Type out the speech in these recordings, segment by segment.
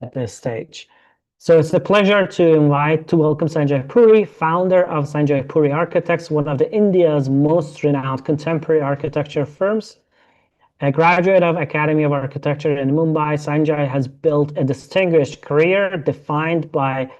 at this stage. So it's a pleasure to welcome Sanjay Puri, founder of Sanjay Puri Architects, one of the India's most renowned contemporary architecture firms. A graduate of Academy of Architecture in Mumbai, Sanjay has built a distinguished career defined by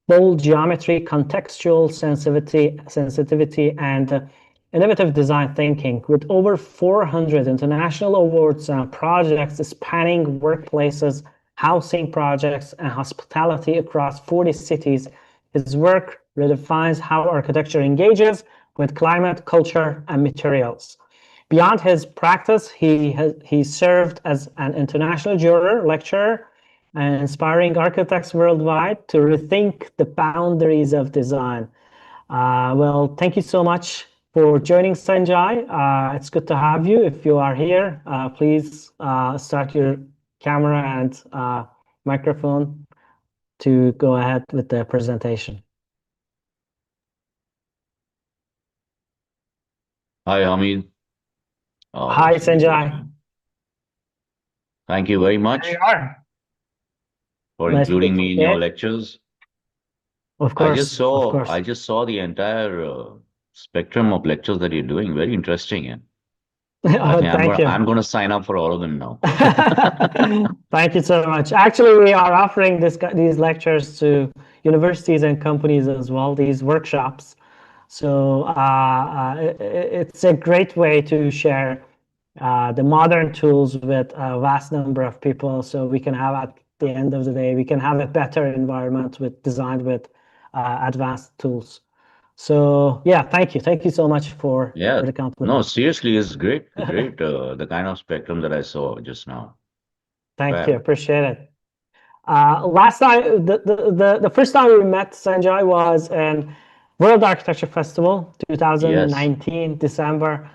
bold geometry, contextual sensitivity, and innovative design thinking. With over 400 international awards and projects spanning workplaces, housing projects, and hospitality across 40 cities, his work redefines how architecture engages with climate, culture, and materials. Beyond his practice, he served as an international juror, lecturer, and inspiring architects worldwide to rethink the boundaries of design. Well, thank you so much for joining, Sanjay. It's good to have you. If you are here, please start your camera and microphone to go ahead with the presentation. Hi, Hamid. Hi, Sanjay. Thank you very There you much are. for Nice to including meet me in your you. lectures. Of I just course, of saw I course. just saw the entire spectrum of lectures that you're doing. Very interesting, yeah. I Oh, think thank I'm you. gonna sign up for all of them now. Thank you so much. Actually, we are offering these lectures to universities and companies as well, these workshops. So it's a great way to share the modern tools with a vast number of people. So we can have at the end of the day, we can have a better environment designed with advanced tools. So yeah, thank you. Thank you so much Yeah. for the No, compliment. seriously, it's great. The kind of spectrum that I saw just now. Thank you. Fab. Appreciate it. Last time, the first time we met, Sanjay, was in World Architecture Festival, Yes. 2019, December.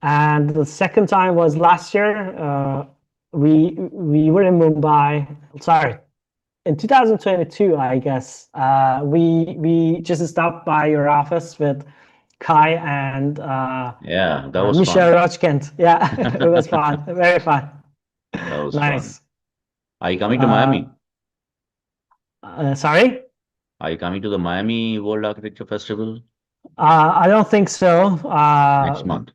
And the second time was last year. We were in Mumbai. Sorry, in 2022, I guess. We just stopped by your office with Kai and Yeah, that was Michelle fun. Rochkent. Yeah, it was fun. Very fun. That was fun. Nice. Are you coming to Uh, Miami? Sorry? Are you coming to the Miami World Architecture Festival I don't think so. next month?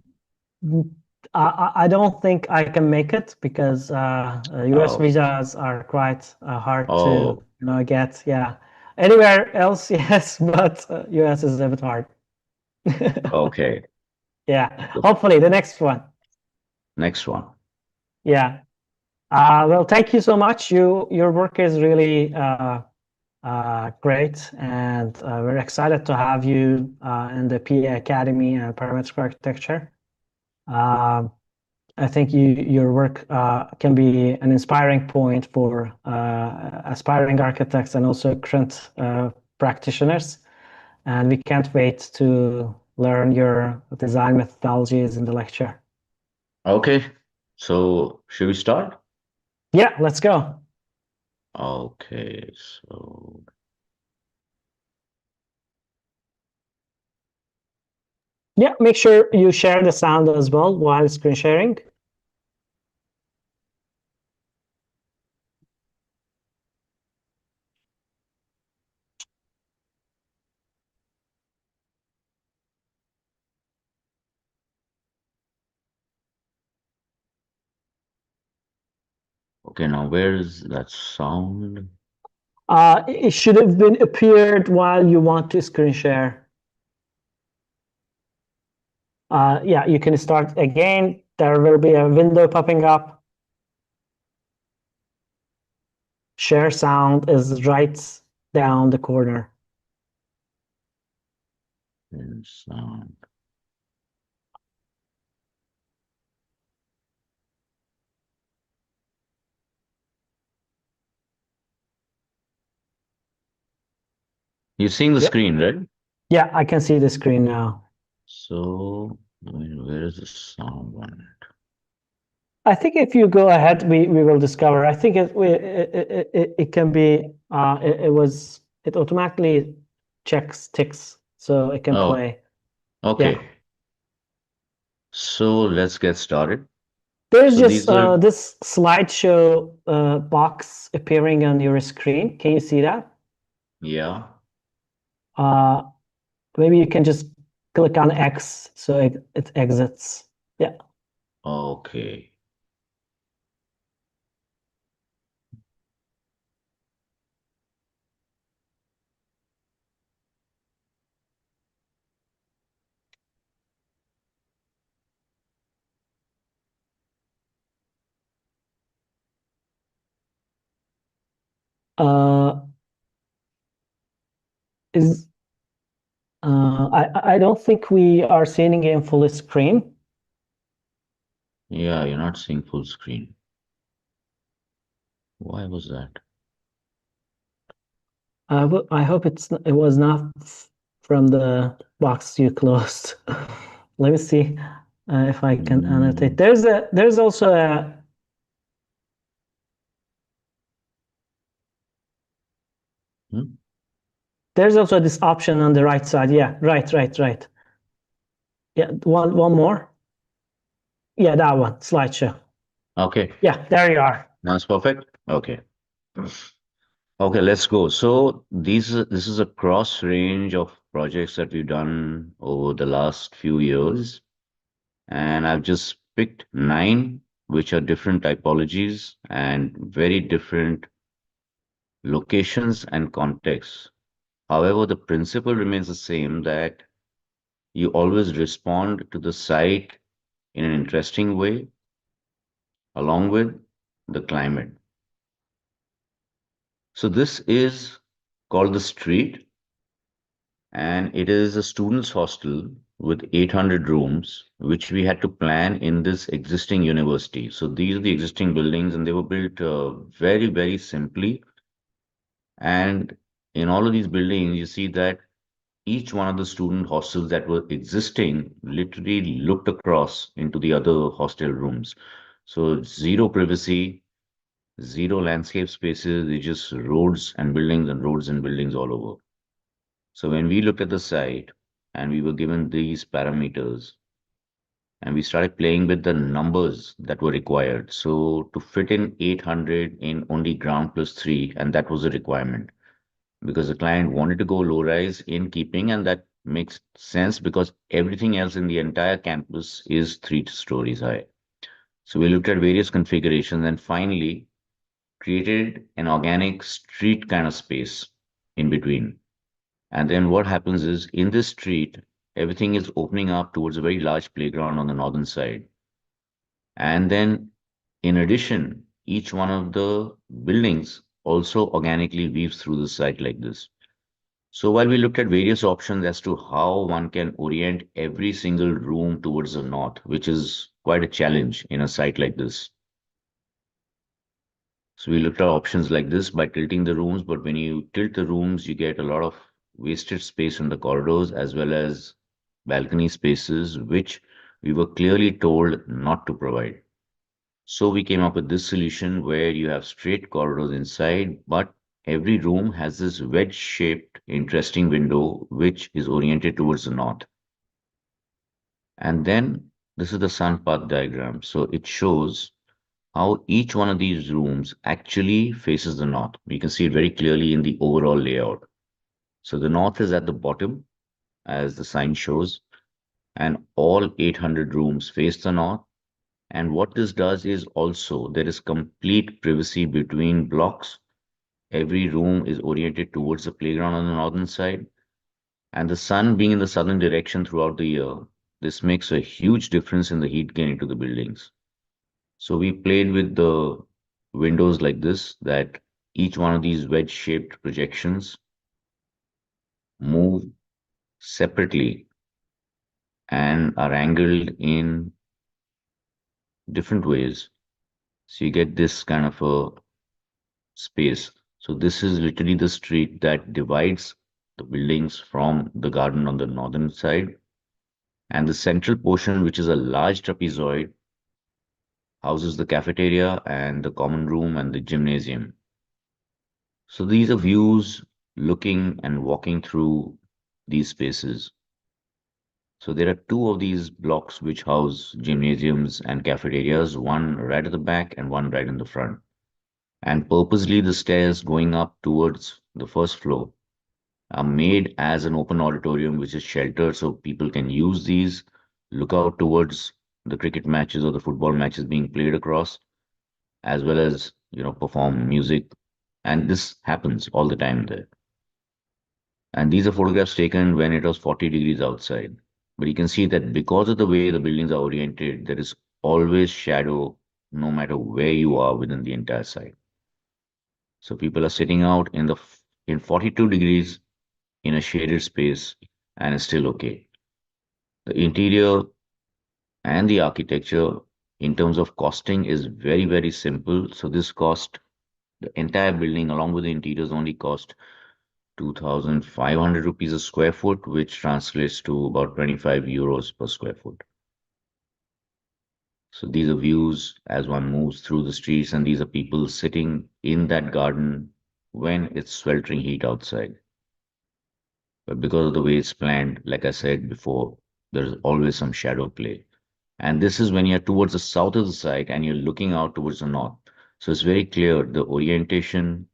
I don't think I can make it because US Oh, visas are quite hard to oh, get. Yeah. Anywhere else, yes, but US is a bit hard. okay. Yeah. Hopefully the next one. Next one. Yeah. Well, thank you so much. Your work is really great, and we're excited to have you in the PA Academy and Parametric Architecture. Um, I think your work can be an inspiring point for aspiring architects and also current practitioners. And we can't wait to learn your design methodologies in the lecture. Okay, so should we start? Yeah, let's go. Okay, so Yeah, make sure you share the sound as well while screen sharing. okay, now where is that sound? It should have been appeared while you want to screen share. Yeah, you can start again. There will be a window popping up. Share sound is right down the corner. There's sound. You're seeing the Yep. screen, right? Yeah, I can see the screen now. So, I mean, where is the sound on it? I think if you go ahead, we will discover. I think it can be it automatically checks ticks so it can Oh, play. Yeah. okay. So let's get started. There's So just these are, this slideshow box appearing on your screen. Can you see that? yeah, Uh, Maybe you can just click on X so it exits. Yeah. okay. Uh, is I don't think we are seeing it in full screen. Yeah, you're not seeing full screen. Why was that? I hope it was not from the box you closed. Let me see if I can annotate. Mm, There's also hmm? this option on the right side. Yeah, right. Yeah, one more. Yeah, that one, slideshow. Okay, Yeah, there you are. that's perfect. Okay. Okay, let's go. So this is a cross range of projects that we've done over the last few years, and I've just picked nine, which are different typologies and very different locations and contexts. However, the principle remains the same that you always respond to the site in an interesting way, along with the climate. So this is called the street, and it is a students' hostel with 800 rooms, which we had to plan in this existing university. So these are the existing buildings, and they were built very simply. And in all of these buildings, you see that each one of the student hostels that were existing literally looked across into the other hostel rooms. So zero privacy, zero landscape spaces, it's just roads and buildings and roads and buildings all over. So when we looked at the site and we were given these parameters and we started playing with the numbers that were required. So to fit in 800 in only ground plus three, and that was a requirement because the client wanted to go low rise in keeping, and that makes sense because everything else in the entire campus is 3 stories high. So we looked at various configurations and finally created an organic street kind of space in between. And then what happens is in this street, everything is opening up towards a very large playground on the northern side. And then in addition, each one of the buildings also organically weaves through the site like this. So while we looked at various options as to how one can orient every single room towards the north, which is quite a challenge in a site like this. So we looked at options like this by tilting the rooms, but when you tilt the rooms, you get a lot of wasted space in the corridors as well as balcony spaces, which we were clearly told not to provide. So we came up with this solution where you have straight corridors inside, but every room has this wedge-shaped, interesting window which is oriented towards the north. And then this is the sun path diagram. So it shows how each one of these rooms actually faces the north. You can see it very clearly in the overall layout. So the north is at the bottom, as the sign shows, and all 800 rooms face the north. And what this does is also there is complete privacy between blocks. Every room is oriented towards the playground on the northern side, and the sun being in the southern direction throughout the year, this makes a huge difference in the heat gain into the buildings. So we played with the windows like this, that each one of these wedge-shaped projections move separately and are angled in different ways. So you get this kind of a space. So this is literally the street that divides the buildings from the garden on the northern side. And the central portion, which is a large trapezoid, houses the cafeteria and the common room and the gymnasium. So these are views looking and walking through these spaces. So there are two of these blocks which house gymnasiums and cafeterias, one right at the back and one right in the front. And purposely, the stairs going up towards the first floor are made as an open auditorium which is sheltered so people can use these, look out towards the cricket matches or the football matches being played across, as well as, perform music. And this happens all the time there. And these are photographs taken when it was 40 degrees outside. But you can see that because of the way the buildings are oriented, there is always shadow no matter where you are within the entire site. So people are sitting out in 42 degrees in a shaded space and it's still okay. The interior and the architecture in terms of costing is very, very simple. So this cost, the entire building along with the interiors only cost 2,500 rupees a square foot, which translates to about 25 euros per square foot. So these are views as one moves through the streets, and these are people sitting in that garden when it's sweltering heat outside. But because of the way it's planned, like I said before, there's always some shadow play. And this is when you're towards the south of the site and you're looking out towards the north. So it's very clear the orientation,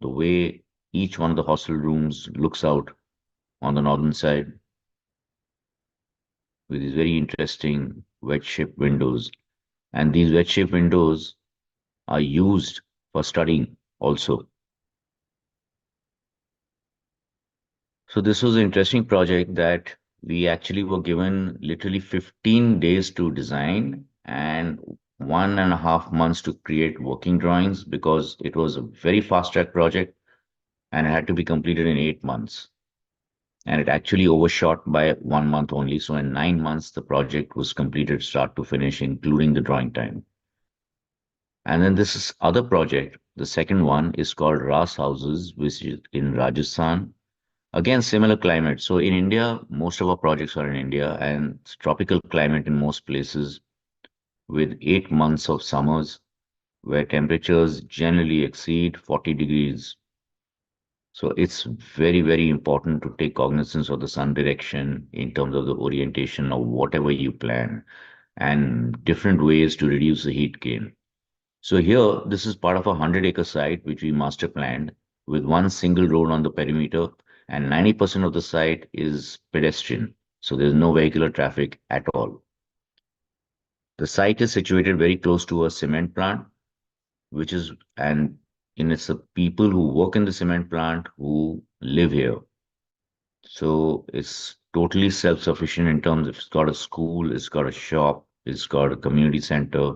the way each one of the hostel rooms looks out on the northern side with these very interesting wedge-shaped windows. And these wedge-shaped windows are used for studying also. So this was an interesting project that we actually were given literally 15 days to design and 1.5 months to create working drawings because it was a very fast track project and it had to be completed in 8 months. And it actually overshot by 1 month only. So in 9 months, the project was completed start to finish, including the drawing time. And then this is other project. The second one is called Ras Houses, which is in Rajasthan. Again, similar climate. So in India, most of our projects are in India and it's tropical climate in most places with 8 months of summers where temperatures generally exceed 40 degrees. So it's very, very important to take cognizance of the sun direction in terms of the orientation of whatever you plan and different ways to reduce the heat gain. So here, this is part of a 100-acre site which we master planned with one single road on the perimeter, and 90% of the site is pedestrian. So there's no vehicular traffic at all. The site is situated very close to a cement plant, which is, and in it's the people who work in the cement plant who live here. So it's totally self-sufficient in terms of it's got a school, it's got a shop, it's got a community center,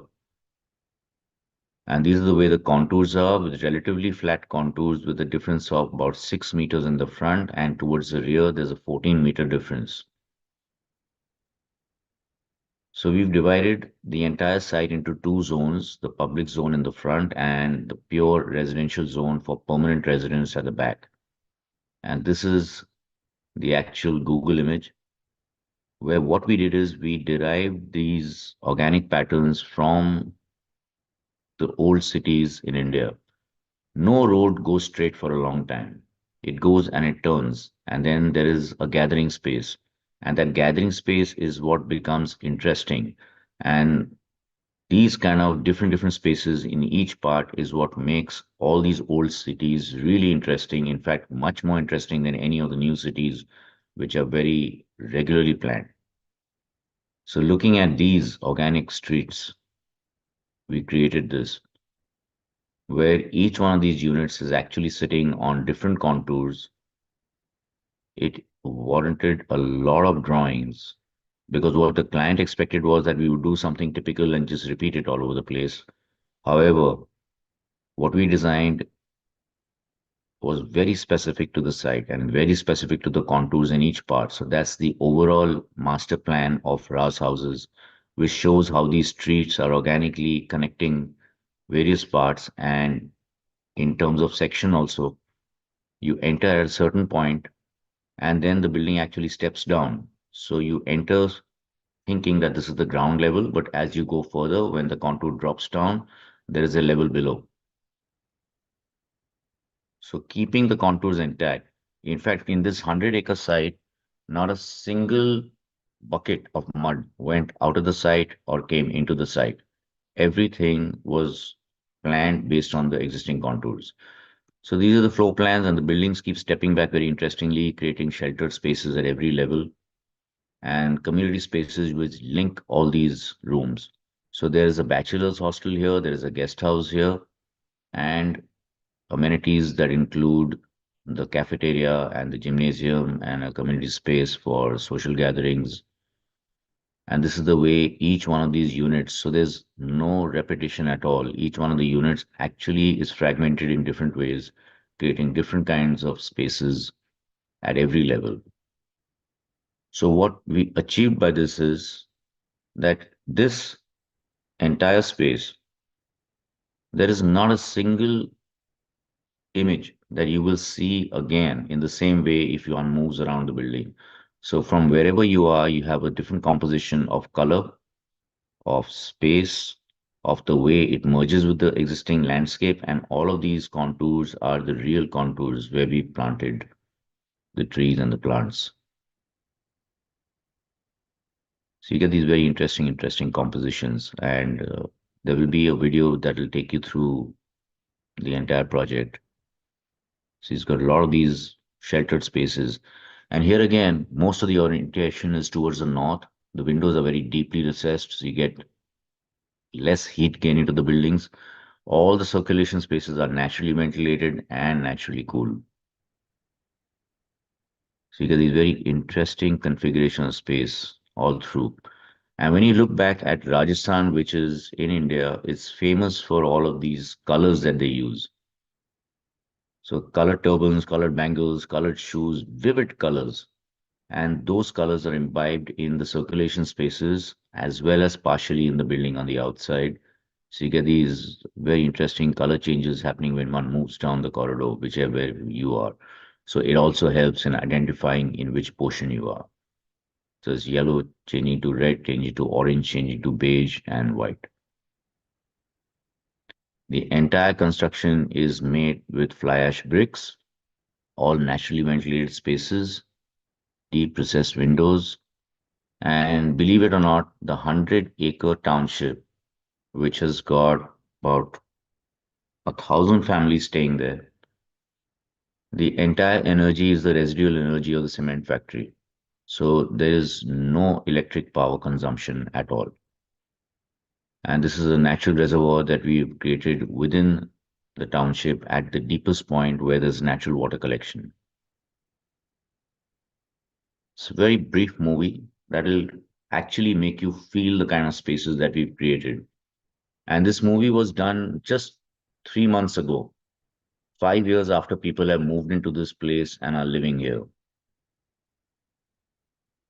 and these are the way the contours are with relatively flat contours with a difference of about 6 meters in the front and towards the rear there's a 14-meter difference. So we've divided the entire site into two zones, the public zone in the front and the pure residential zone for permanent residents at the back. And this is the actual Google image where what we did is we derived these organic patterns from the old cities in India. No road goes straight for a long time. It goes and it turns, and then there is a gathering space. And that gathering space is what becomes interesting. And these kind of different spaces in each part is what makes all these old cities really interesting. In fact, much more interesting than any of the new cities, which are very regularly planned. So looking at these organic streets, we created this where each one of these units is actually sitting on different contours. It warranted a lot of drawings because what the client expected was that we would do something typical and just repeat it all over the place. However, what we designed was very specific to the site and very specific to the contours in each part. So that's the overall master plan of Ras houses, which shows how these streets are organically connecting various parts. And in terms of section also, you enter at a certain point and then the building actually steps down. So you enter thinking that this is the ground level, but as you go further, when the contour drops down, there is a level below. So keeping the contours intact. In fact, in this 100-acre site, not a single bucket of mud went out of the site or came into the site. Everything was planned based on the existing contours. So these are the floor plans, and the buildings keep stepping back very interestingly, creating sheltered spaces at every level and community spaces which link all these rooms. So there is a bachelor's hostel here, there is a guest house here, and amenities that include the cafeteria and the gymnasium and a community space for social gatherings. And this is the way each one of these units, so there's no repetition at all. Each one of the units actually is fragmented in different ways, creating different kinds of spaces at every level. So what we achieved by this is that this entire space, there is not a single image that you will see again in the same way if one moves around the building. So from wherever you are, you have a different composition of color, of space, of the way it merges with the existing landscape, and all of these contours are the real contours where we planted the trees and the plants. So you get these very interesting compositions, and there will be a video that will take you through the entire project. So he's got a lot of these sheltered spaces. And here again, most of the orientation is towards the north. The windows are very deeply recessed, so you get less heat gain into the buildings. All the circulation spaces are naturally ventilated and naturally cooled. So you get these very interesting configuration of space all through. And when you look back at Rajasthan, which is in India, it's famous for all of these colors that they use. So colored turbans, colored bangles, colored shoes, vivid colors. And those colors are imbibed in the circulation spaces as well as partially in the building on the outside. So you get these very interesting color changes happening when one moves down the corridor, whichever you are. So it also helps in identifying in which portion you are. So it's yellow changing to red, changing to orange, changing to beige and white. The entire construction is made with fly ash bricks, all naturally ventilated spaces, deep recessed windows, and believe it or not, the 100-acre township, which has got about 1,000 families staying there, the entire energy is the residual energy of the cement factory. So there is no electric power consumption at all. And this is a natural reservoir that we've created within the township at the deepest point where there's natural water collection. It's a very brief movie that will actually make you feel the kind of spaces that we've created. And this movie was done just 3 months ago, 5 years after people have moved into this place and are living here.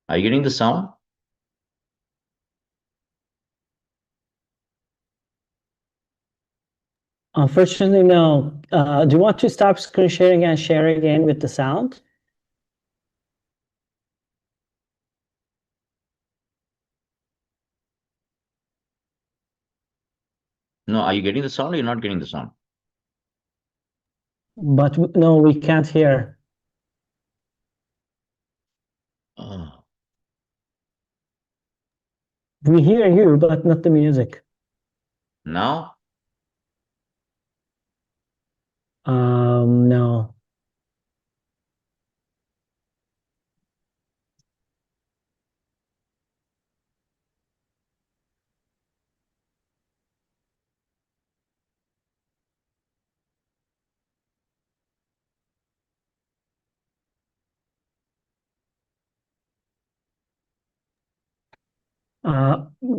Are you getting the sound? Unfortunately, no. Do you want to stop screen sharing and share again with the sound? No, are you getting the sound or you're not getting the sound? But no, we can't hear. Oh, We hear you, but not the music. now? No.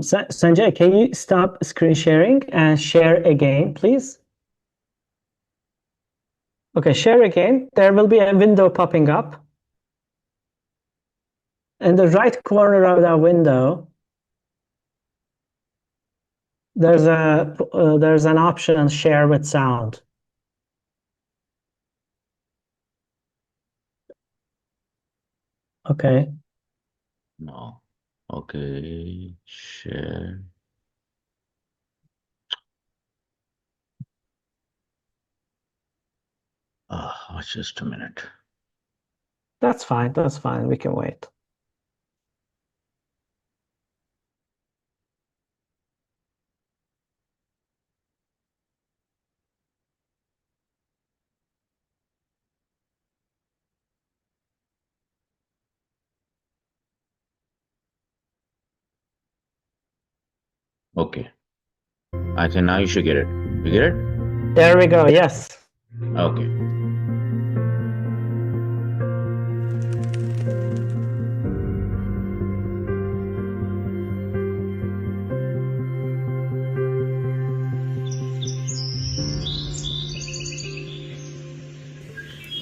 Sanjay, can you stop screen sharing and share again, please? Okay, share again. There will be a window popping up. In the right corner of that window, there's an option share with sound. Okay. No. Okay, share. Just a minute. That's fine. That's fine. We can wait. Okay. I think now you should get it. You get it? There we go. Yes. Okay.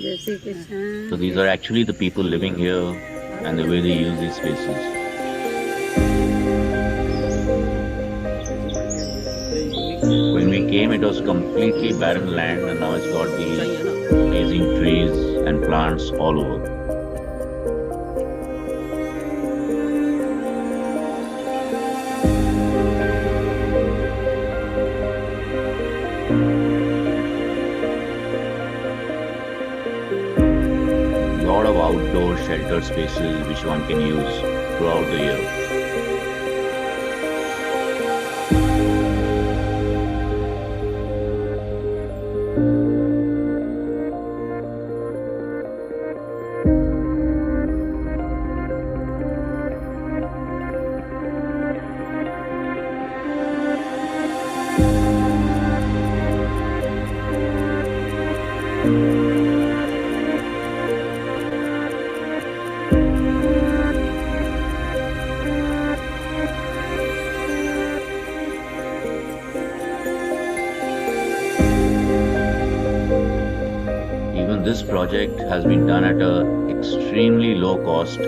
Jai Shri Krishna So these Jai are Shri actually the people living here and the way they use these spaces. When we came, it was completely barren land, and now it's got these amazing trees and plants all over. Lot of outdoor shelter spaces which one can use throughout the year. Even this project has been done at a extremely low cost,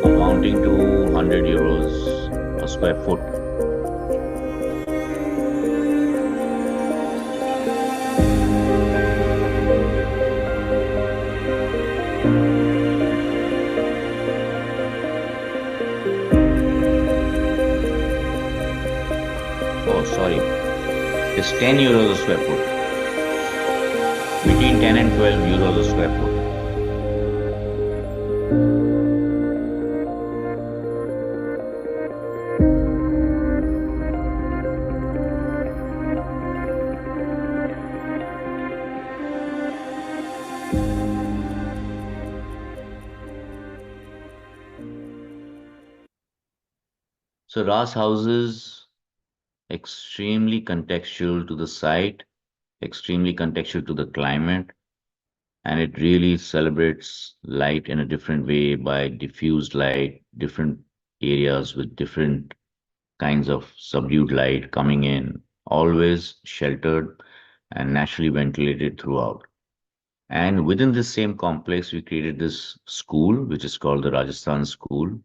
amounting to 100 euros a square foot. Oh, sorry, it's 10 euros a square foot, between 10 and 12 euros a square foot. So Ras houses extremely contextual to the site, extremely contextual to the climate, and it really celebrates light in a different way by diffused light, different areas with different kinds of subdued light coming in, always sheltered and naturally ventilated throughout. And within this same complex, we created this school, which is called the Rajasthan School.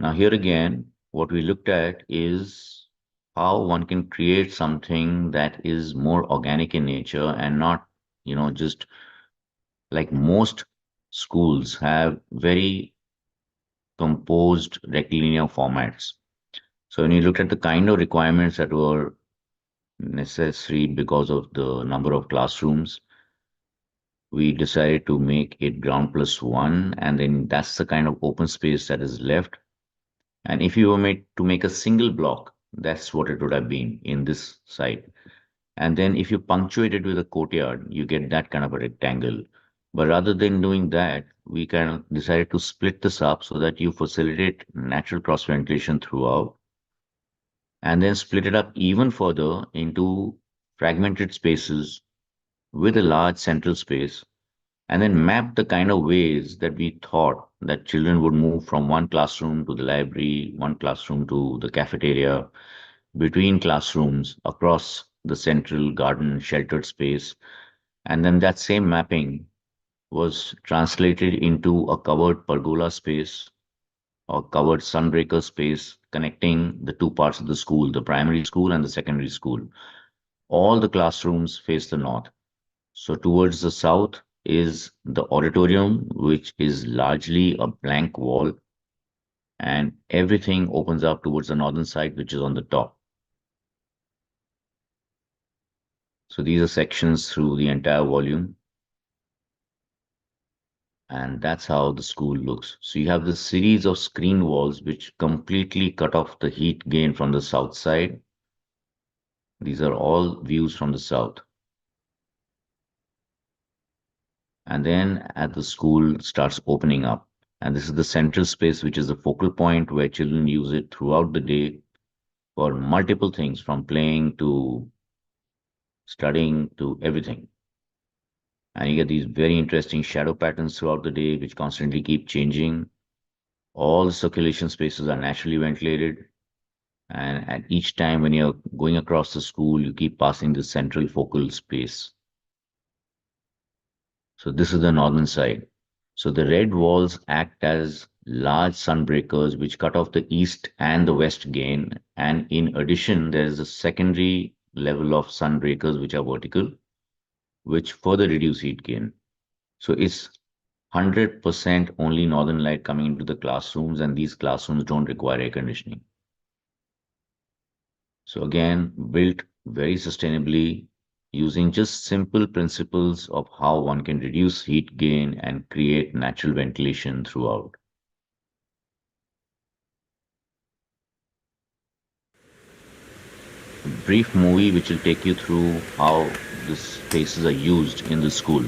Now, here again, what we looked at is how one can create something that is more organic in nature and not, just like most schools have very composed rectilinear formats. So when you look at the kind of requirements that were necessary because of the number of classrooms, we decided to make it ground plus one, and then that's the kind of open space that is left. And if you were made to make a single block, that's what it would have been in this site. And then if you punctuate it with a courtyard, you get that kind of a rectangle. But rather than doing that, we kind of decided to split this up so that you facilitate natural cross ventilation throughout, and then split it up even further into fragmented spaces with a large central space, and then map the kind of ways that we thought that children would move from one classroom to the library, one classroom to the cafeteria, between classrooms, across the central garden sheltered space. And then that same mapping was translated into a covered pergola space or covered sunbreaker space connecting the two parts of the school, the primary school and the secondary school. All the classrooms face the north. So towards the south is the auditorium, which is largely a blank wall, and everything opens up towards the northern side, which is on the top. So these are sections through the entire volume, and that's how the school looks. So you have this series of screen walls which completely cut off the heat gain from the south side. These are all views from the south. And then as the school starts opening up, and this is the central space, which is the focal point where children use it throughout the day. for multiple things from playing to studying to everything. And you get these very interesting shadow patterns throughout the day, which constantly keep changing. All the circulation spaces are naturally ventilated. And at each time when you're going across the school, you keep passing the central focal space. So this is the northern side. So the red walls act as large sunbreakers which cut off the east and the west gain. And in addition, there is a secondary level of sunbreakers which are vertical, which further reduce heat gain. So it's 100% only northern light coming into the classrooms, and these classrooms don't require air conditioning. So again, built very sustainably using just simple principles of how one can reduce heat gain and create natural ventilation throughout. A brief movie which will take you through how the spaces are used in the school.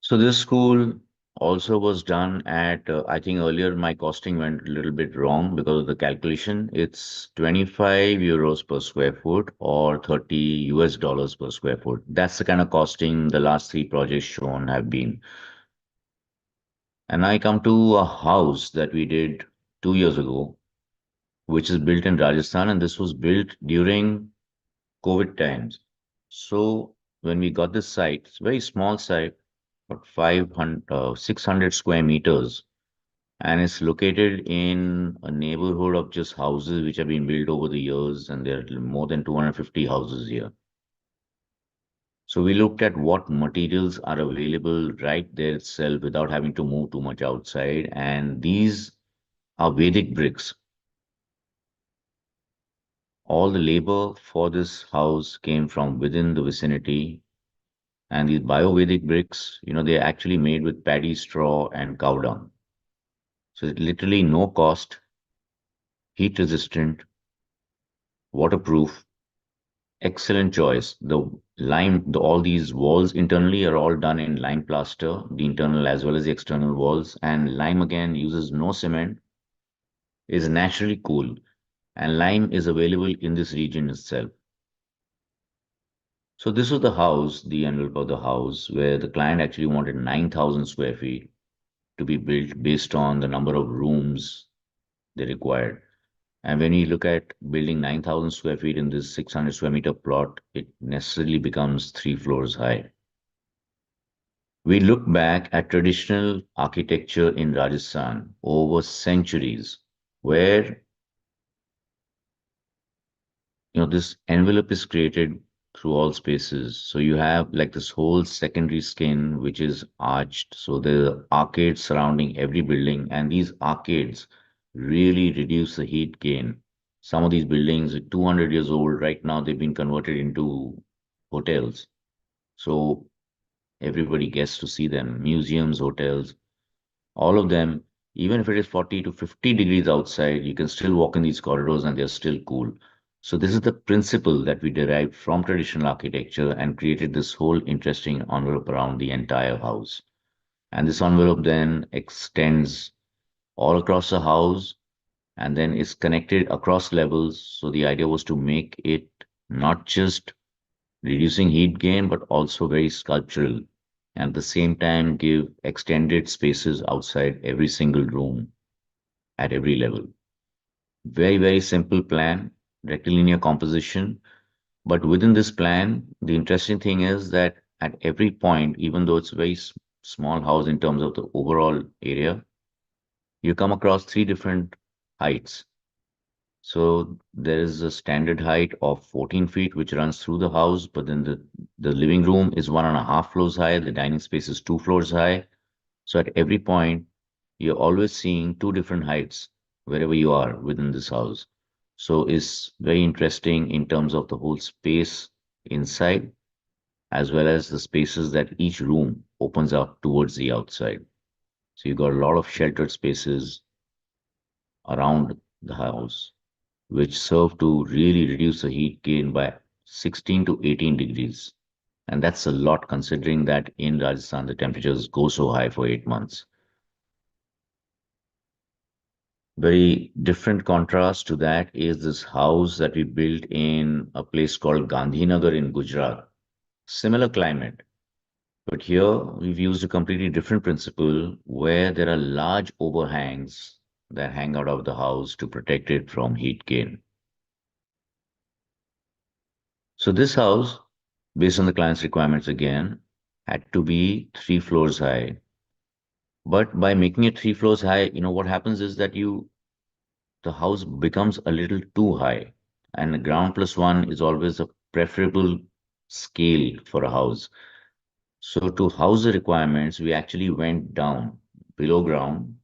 So this school also was done at, I think earlier my costing went a little bit wrong because of the calculation. It's 25 euros per square foot or 30 US dollars per square foot. That's the kind of costing the last three projects shown have been. And I come to a house that we did 2 years ago, which is built in Rajasthan, and this was built during COVID times. So when we got this site, it's a very small site, about 600 square meters, and it's located in a neighborhood of just houses which have been built over the years, and there are more than 250 houses here. So we looked at what materials are available right there itself without having to move too much outside, and these are Vedic bricks. All the labor for this house came from within the vicinity. And these bio-Vedic bricks, they're actually made with paddy straw and cow dung. So it's literally no cost, heat resistant, waterproof, excellent choice. All these walls internally are all done in lime plaster, the internal as well as the external walls. And lime again uses no cement, is naturally cool, and lime is available in this region itself. So this was the house, the envelope of the house, where the client actually wanted 9,000 square feet to be built based on the number of rooms they required. And when you look at building 9,000 square feet in this 600 square meter plot, it necessarily becomes 3 floors high. We look back at traditional architecture in Rajasthan over centuries, where this envelope is created through all spaces. So you have like this whole secondary skin which is arched. So the arcades surrounding every building, and these arcades really reduce the heat gain. Some of these buildings are 200 years old right now, they've been converted into hotels. So everybody gets to see them, museums, hotels, all of them. Even if it is 40 to 50 degrees outside, you can still walk in these corridors and they're still cool. So this is the principle that we derived from traditional architecture and created this whole interesting envelope around the entire house. And this envelope then extends all across the house and then is connected across levels. So the idea was to make it not just reducing heat gain, but also very sculptural, and at the same time give extended spaces outside every single room at every level. Very, very simple plan, rectilinear composition. But within this plan, the interesting thing is that at every point, even though it's a very small house in terms of the overall area, you come across three different heights. So there is a standard height of 14 feet which runs through the house, but then the living room is 1.5 floors high, the dining space is 2 floors high. So at every point, you're always seeing two different heights wherever you are within this house. So it's very interesting in terms of the whole space inside, as well as the spaces that each room opens up towards the outside. So you've got a lot of sheltered spaces around the house, which serve to really reduce the heat gain by 16 to 18 degrees. And that's a lot considering that in Rajasthan the temperatures go so high for 8 months. Very different contrast to that is this house that we built in a place called Gandhinagar in Gujarat. Similar climate, but here we've used a completely different principle where there are large overhangs that hang out of the house to protect it from heat gain. So this house, based on the client's requirements again, had to be 3 floors high. But by making it 3 floors high, what happens is that the house becomes a little too high, and the ground plus one is always a preferable scale for a house. So to house the requirements, we actually went down below ground,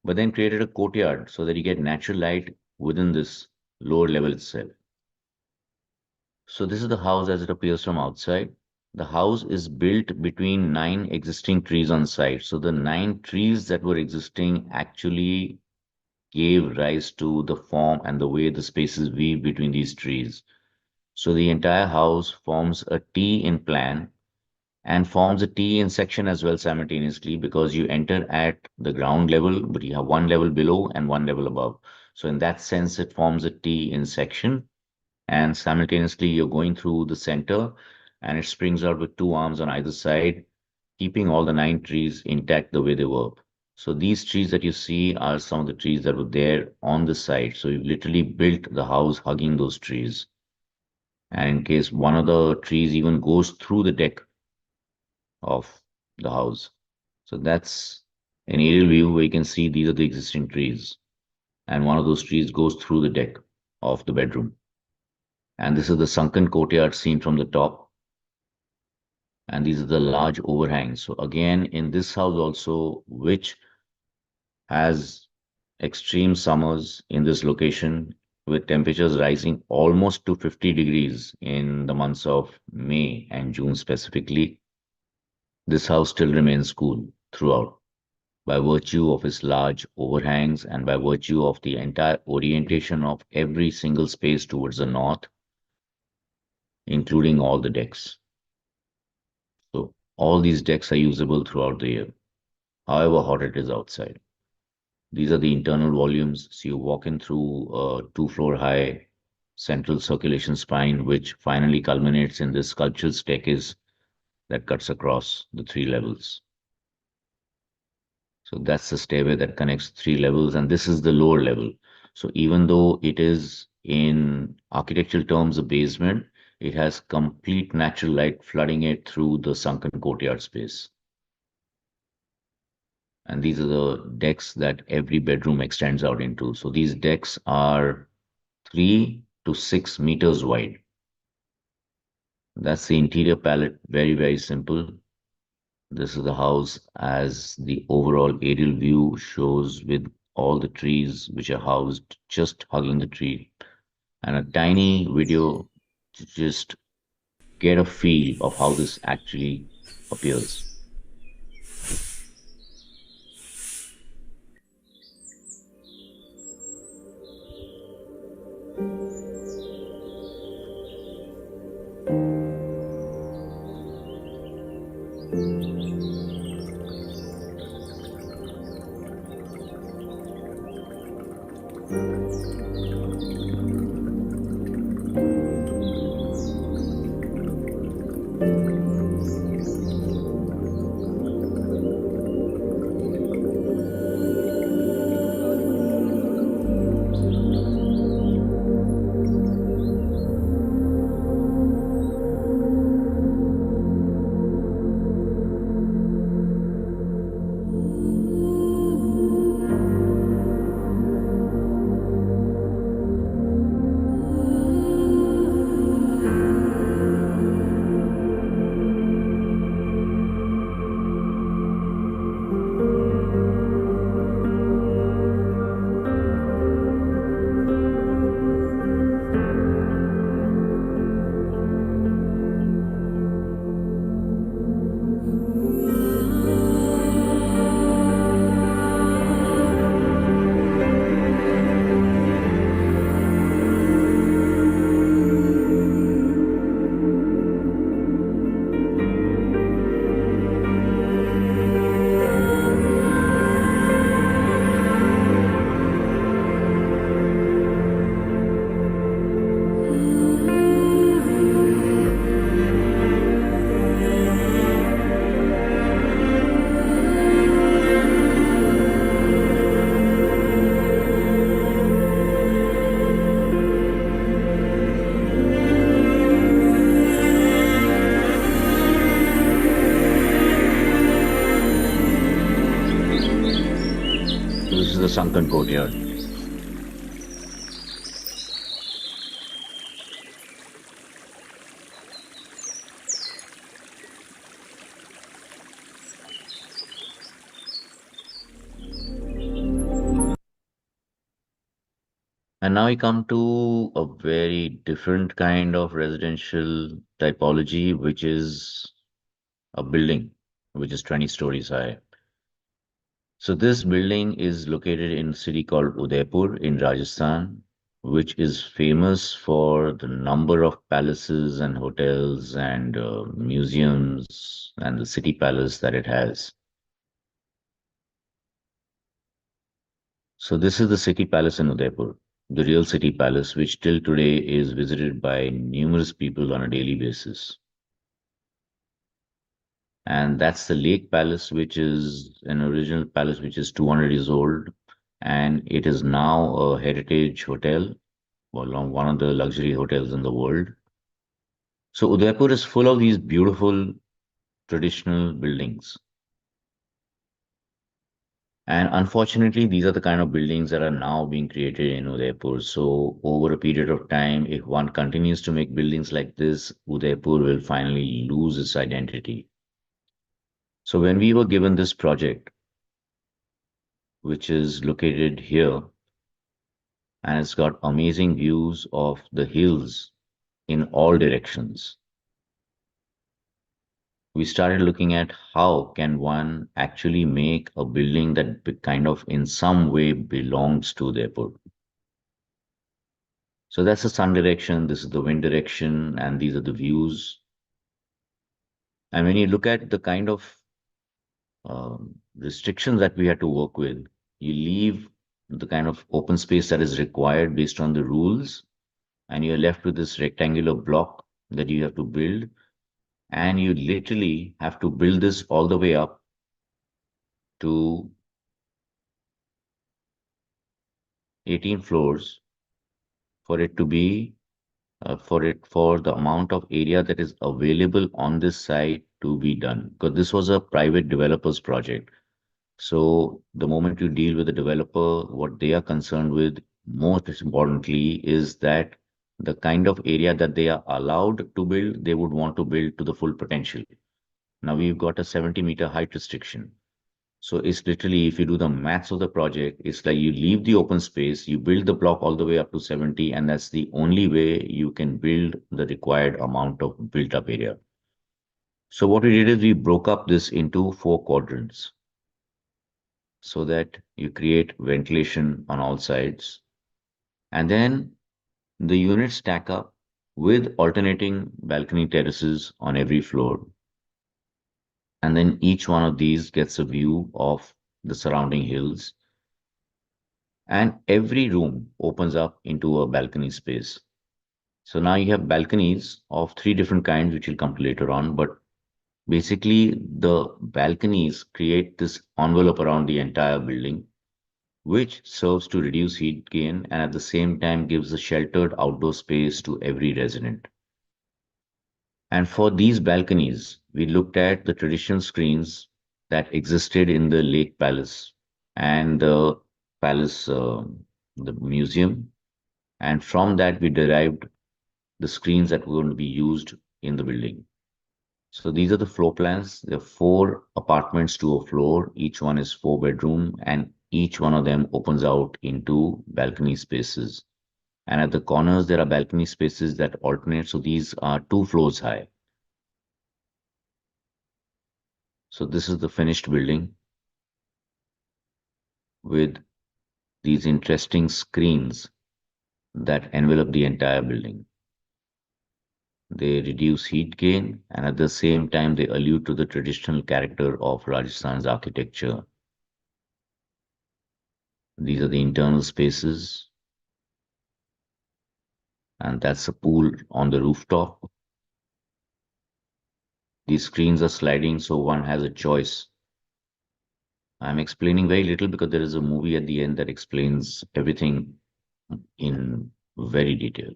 but then created a courtyard so that you get natural light within this lower level itself. So this is the house as it appears from outside. The house is built between 9 existing trees on site. So the 9 trees that were existing actually gave rise to the form and the way the spaces weave between these trees. So the entire house forms a T in plan and forms a T in section as well simultaneously, because you enter at the ground level, but you have one level below and one level above. So in that sense, it forms a T in section, and simultaneously you're going through the center and it springs out with two arms on either side, keeping all the 9 trees intact the way they were. So these trees that you see are some of the trees that were there on the site. So you literally built the house hugging those trees. And in case one of the trees even goes through the deck of the house. So that's an aerial view where you can see these are the existing trees. And one of those trees goes through the deck of the bedroom. And this is the sunken courtyard seen from the top. And these are the large overhangs. So again, in this house also, which has extreme summers in this location with temperatures rising almost to 50 degrees in the months of May and June specifically, this house still remains cool throughout. by virtue of its large overhangs and by virtue of the entire orientation of every single space towards the north, including all the decks. So all these decks are usable throughout the year, however hot it is outside. These are the internal volumes. So you walk in through a two-floor high central circulation spine, which finally culminates in this sculptural staircase that cuts across the three levels. So that's the stairway that connects three levels, and this is the lower level. So even though it is in architectural terms a basement, it has complete natural light flooding it through the sunken courtyard space. And these are the decks that every bedroom extends out into. So these decks are 3 to 6 meters wide. That's the interior palette, very, very simple. This is the house as the overall aerial view shows with all the trees which are housed just hugging the tree, and a tiny video to just get a feel of how this actually appears. So this is the sunken courtyard. And now we come to a very different kind of residential typology, which is a building which is 20 stories high. So this building is located in a city called Udaipur in Rajasthan, which is famous for the number of palaces and hotels and museums and the city palace that it has. So this is the city palace in Udaipur, the real city palace, which till today is visited by numerous people on a daily basis. And that's the Lake Palace, which is an original palace which is 200 years old, and it is now a heritage hotel, one of the luxury hotels in the world. So Udaipur is full of these beautiful traditional buildings. And unfortunately, these are the kind of buildings that are now being created in Udaipur. So over a period of time, if one continues to make buildings like this, Udaipur will finally lose its identity. So when we were given this project, which is located here, and it's got amazing views of the hills in all directions. we started looking at how can one actually make a building that kind of in some way belongs to the airport. So that's the sun direction, this is the wind direction, and these are the views. And when you look at the kind of restrictions that we had to work with, you leave the kind of open space that is required based on the rules, and you're left with this rectangular block that you have to build. And you literally have to build this all the way up to 18 floors for it to be for the amount of area that is available on this site to be done, because this was a private developer's project. So the moment you deal with the developer, what they are concerned with most importantly is that the kind of area that they are allowed to build, they would want to build to the full potential. Now we've got a 70-meter height restriction. So it's literally, if you do the maths of the project, it's like you leave the open space, you build the block all the way up to 70, and that's the only way you can build the required amount of built up area. So what we did is we broke up this into 4 quadrants so that you create ventilation on all sides. And then the units stack up with alternating balcony terraces on every floor. And then each one of these gets a view of the surrounding hills. And every room opens up into a balcony space. So now you have balconies of 3 different kinds, which will come to later on. But basically, the balconies create this envelope around the entire building, which serves to reduce heat gain and at the same time gives a sheltered outdoor space to every resident. And for these balconies, we looked at the traditional screens that existed in the Lake Palace and the palace, the museum. And from that, we derived the screens that were going to be used in the building. So these are the floor plans. There are 4 apartments to a floor. Each one is 4 bedroom, and each one of them opens out into balcony spaces. And at the corners, there are balcony spaces that alternate. So these are 2 floors high. So this is the finished building with these interesting screens that envelop the entire building. They reduce heat gain and at the same time they allude to the traditional character of Rajasthan's architecture. These are the internal spaces, and that's a pool on the rooftop. These screens are sliding, so one has a choice. I'm explaining very little because there is a movie at the end that explains everything in very detail.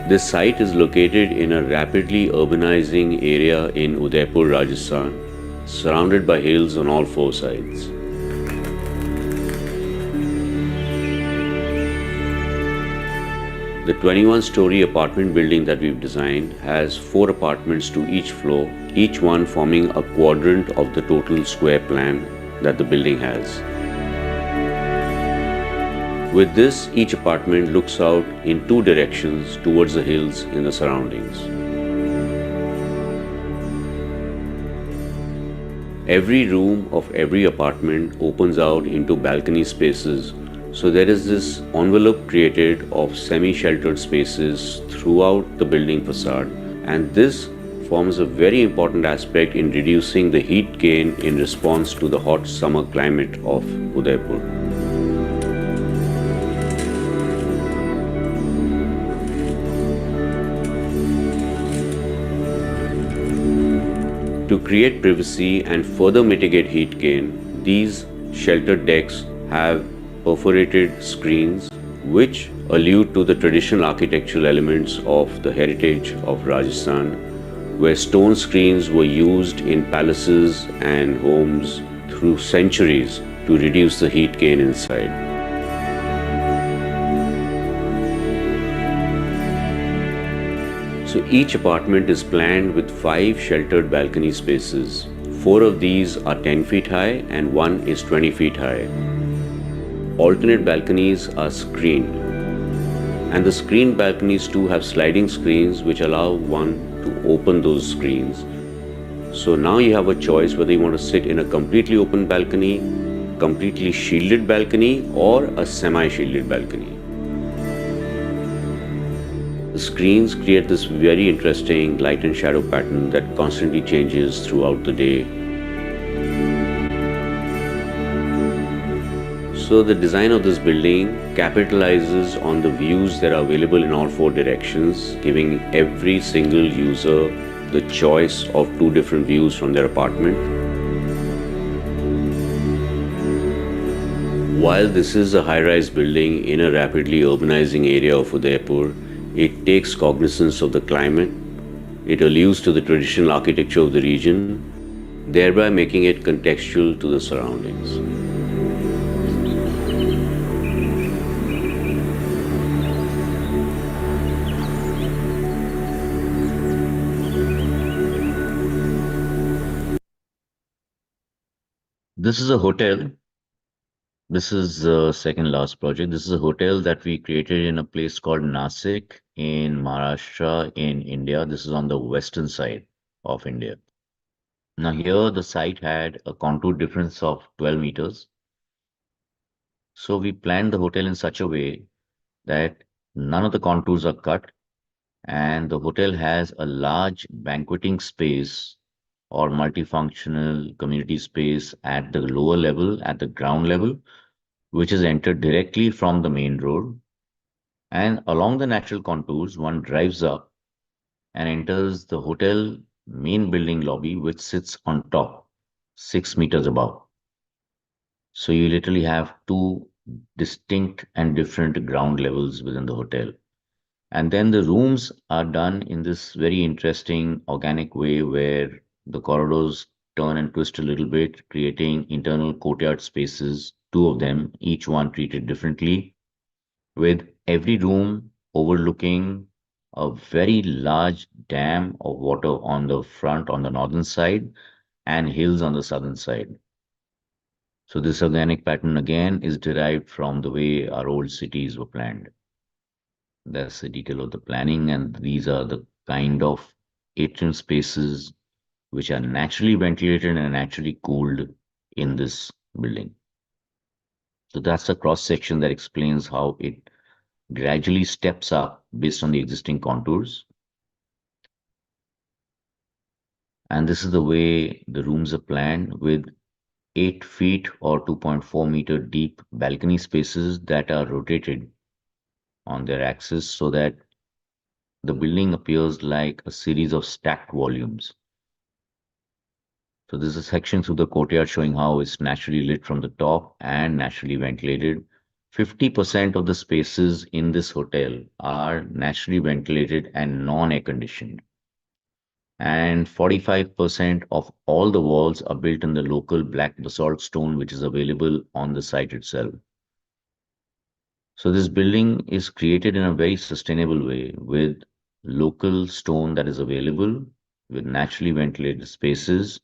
This site is located in a rapidly urbanizing area in Udaipur, Rajasthan, surrounded by hills on all 4 sides. The 21-story apartment building that we've designed has 4 apartments to each floor, each one forming a quadrant of the total square plan that the building has. With this, each apartment looks out in 2 directions towards the hills in the surroundings. Every room of every apartment opens out into balcony spaces, so there is this envelope created of semi-sheltered spaces throughout the building facade, and this forms a very important aspect in reducing the heat gain in response to the hot summer climate of Udaipur. To create privacy and further mitigate heat gain, these sheltered decks have perforated screens which allude to the traditional architectural elements of the heritage of Rajasthan, where stone screens were used in palaces and homes through centuries to reduce the heat gain inside. So each apartment is planned with 5 sheltered balcony spaces. 4 of these are 10 feet high and one is 20 feet high. Alternate balconies are screened, and the screened balconies too have sliding screens which allow one to open those screens. So now you have a choice whether you want to sit in a completely open balcony, completely shielded balcony, or a semi shielded balcony. The screens create this very interesting light and shadow pattern that constantly changes throughout the day. So the design of this building capitalizes on the views that are available in all 4 directions, giving every single user the choice of 2 different views from their apartment. While this is a high-rise building in a rapidly urbanizing area of Udaipur, it takes cognizance of the climate. It alludes to the traditional architecture of the region, thereby making it contextual to the surroundings. This is a hotel. This is the second last project. This is a hotel that we created in a place called Nasik in Maharashtra in India. This is on the western side of India. Now here the site had a contour difference of 12 meters. So we planned the hotel in such a way that none of the contours are cut, and the hotel has a large banqueting space or multifunctional community space at the lower level, at the ground level, which is entered directly from the main road. And along the natural contours, one drives up and enters the hotel main building lobby, which sits on top, 6 meters above. So you literally have two distinct and different ground levels within the hotel. And then the rooms are done in this very interesting organic way where the corridors turn and twist a little bit, creating internal courtyard spaces, 2 of them, each one treated differently, with every room overlooking a very large dam of water on the front, on the northern side, and hills on the southern side. So this organic pattern again is derived from the way our old cities were planned. That's the detail of the planning, and these are the kind of atrium spaces which are naturally ventilated and naturally cooled in this building. So that's a cross section that explains how it gradually steps up based on the existing contours. And this is the way the rooms are planned with 8 feet or 2.4-meter deep balcony spaces that are rotated on their axis so that the building appears like a series of stacked volumes. So this is a section through the courtyard showing how it's naturally lit from the top and naturally ventilated. 50% of the spaces in this hotel are naturally ventilated and non-air conditioned. And 45% of all the walls are built in the local black basalt stone, which is available on the site itself. So this building is created in a very sustainable way with local stone that is available with naturally ventilated spaces.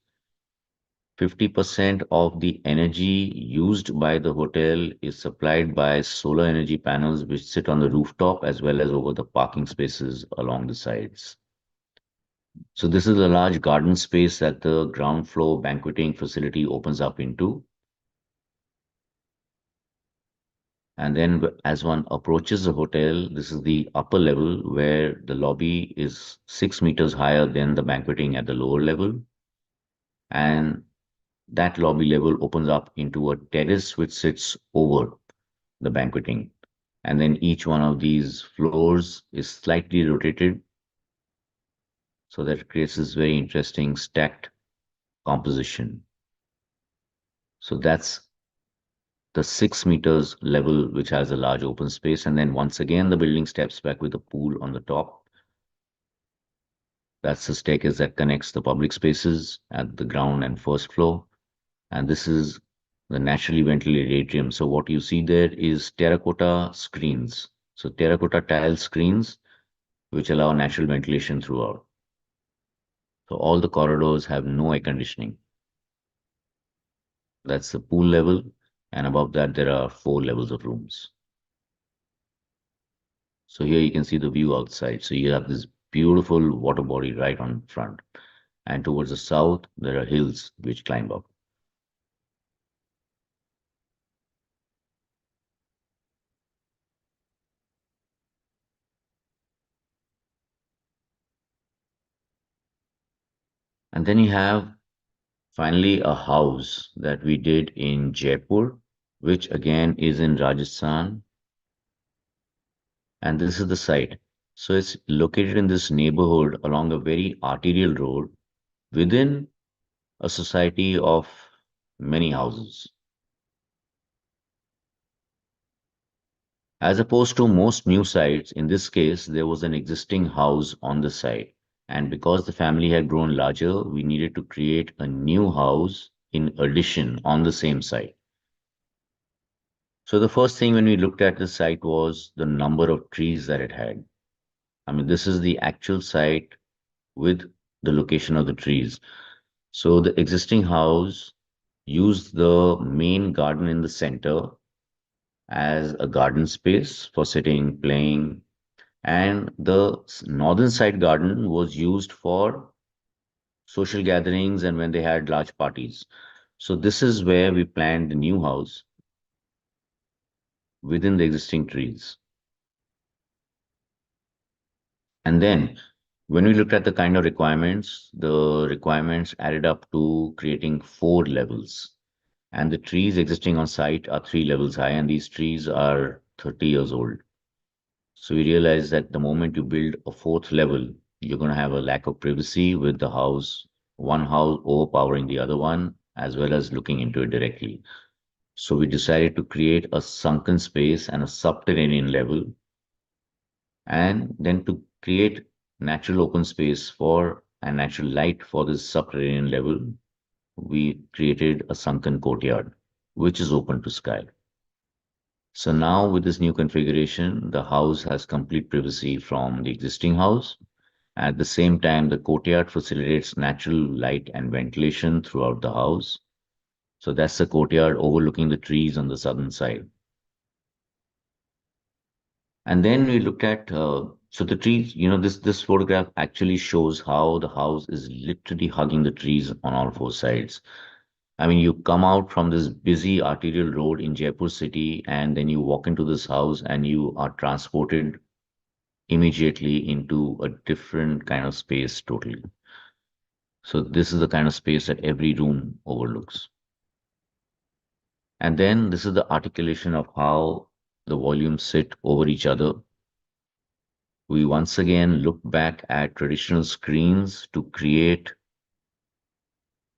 50% of the energy used by the hotel is supplied by solar energy panels which sit on the rooftop as well as over the parking spaces along the sides. So this is a large garden space that the ground floor banqueting facility opens up into. And then as one approaches the hotel, this is the upper level where the lobby is 6 meters higher than the banqueting at the lower level. And that lobby level opens up into a terrace which sits over the banqueting. And then each one of these floors is slightly rotated so that it creates this very interesting stacked composition. So that's the 6 meters level, which has a large open space. And then once again, the building steps back with a pool on the top. That's the staircase that connects the public spaces at the ground and first floor. And this is the naturally ventilated atrium. So what you see there is terracotta screens. So terracotta tile screens which allow natural ventilation throughout. So all the corridors have no air conditioning. That's the pool level, and above that there are 4 levels of rooms. So here you can see the view outside. So you have this beautiful water body right on front. And towards the south, there are hills which climb up. And then you have finally a house that we did in Jaipur, which again is in Rajasthan. And this is the site. So it's located in this neighborhood along a very arterial road within a society of many houses. As opposed to most new sites, in this case, there was an existing house on the site. And because the family had grown larger, we needed to create a new house in addition on the same site. So the first thing when we looked at the site was the number of trees that it had. I mean, this is the actual site with the location of the trees. So the existing house used the main garden in the center as a garden space for sitting, playing, and the northern side garden was used for social gatherings and when they had large parties. So this is where we planned the new house within the existing trees. And then when we looked at the kind of requirements, the requirements added up to creating 4 levels. And the trees existing on site are 3 levels high, and these trees are 30 years old. So we realized that the moment you build a 4th level, you're going to have a lack of privacy with the house, one house overpowering the other one, as well as looking into it directly. So we decided to create a sunken space and a subterranean level, and then to create natural open space for and natural light for this subterranean level, we created a sunken courtyard, which is open to sky. So now with this new configuration, the house has complete privacy from the existing house. At the same time, the courtyard facilitates natural light and ventilation throughout the house. So that's the courtyard overlooking the trees on the southern side. And then we looked at so the trees. This photograph actually shows how the house is literally hugging the trees on all 4 sides. I mean, you come out from this busy arterial road in Jaipur city, and then you walk into this house, and you are transported immediately into a different kind of space totally. So this is the kind of space that every room overlooks. And then this is the articulation of how the volumes sit over each other. We once again look back at traditional screens to create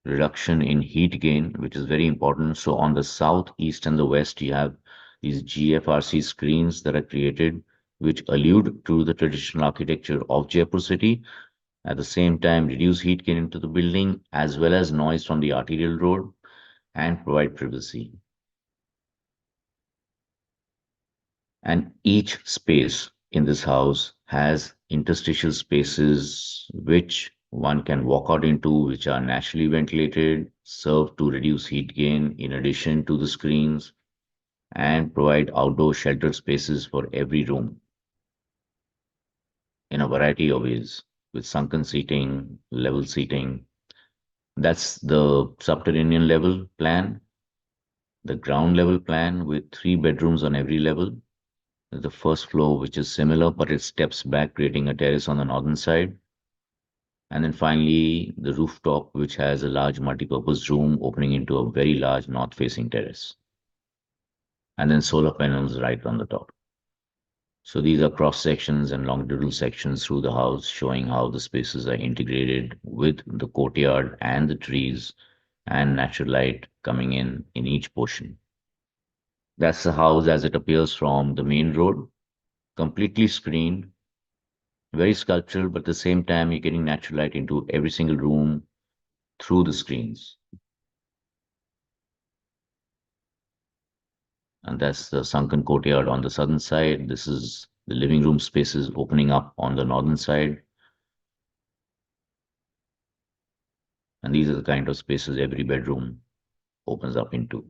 reduction in heat gain, which is very important. So on the south, east, and the west, you have these GFRC screens that are created, which allude to the traditional architecture of Jaipur city. At the same time, reduce heat gain into the building as well as noise from the arterial road and provide privacy. And each space in this house has interstitial spaces which one can walk out into, which are naturally ventilated, serve to reduce heat gain in addition to the screens, and provide outdoor sheltered spaces for every room in a variety of ways with sunken seating, level seating. That's the subterranean level plan, the ground level plan with 3 bedrooms on every level. The first floor, which is similar, but it steps back, creating a terrace on the northern side. And then finally, the rooftop, which has a large multi-purpose room opening into a very large north-facing terrace. And then solar panels right on the top. So these are cross sections and longitudinal sections through the house, showing how the spaces are integrated with the courtyard and the trees and natural light coming in each portion. That's the house as it appears from the main road, completely screened, very sculptural, but at the same time, you're getting natural light into every single room through the screens. And that's the sunken courtyard on the southern side. This is the living room spaces opening up on the northern side. And these are the kind of spaces every bedroom opens up into.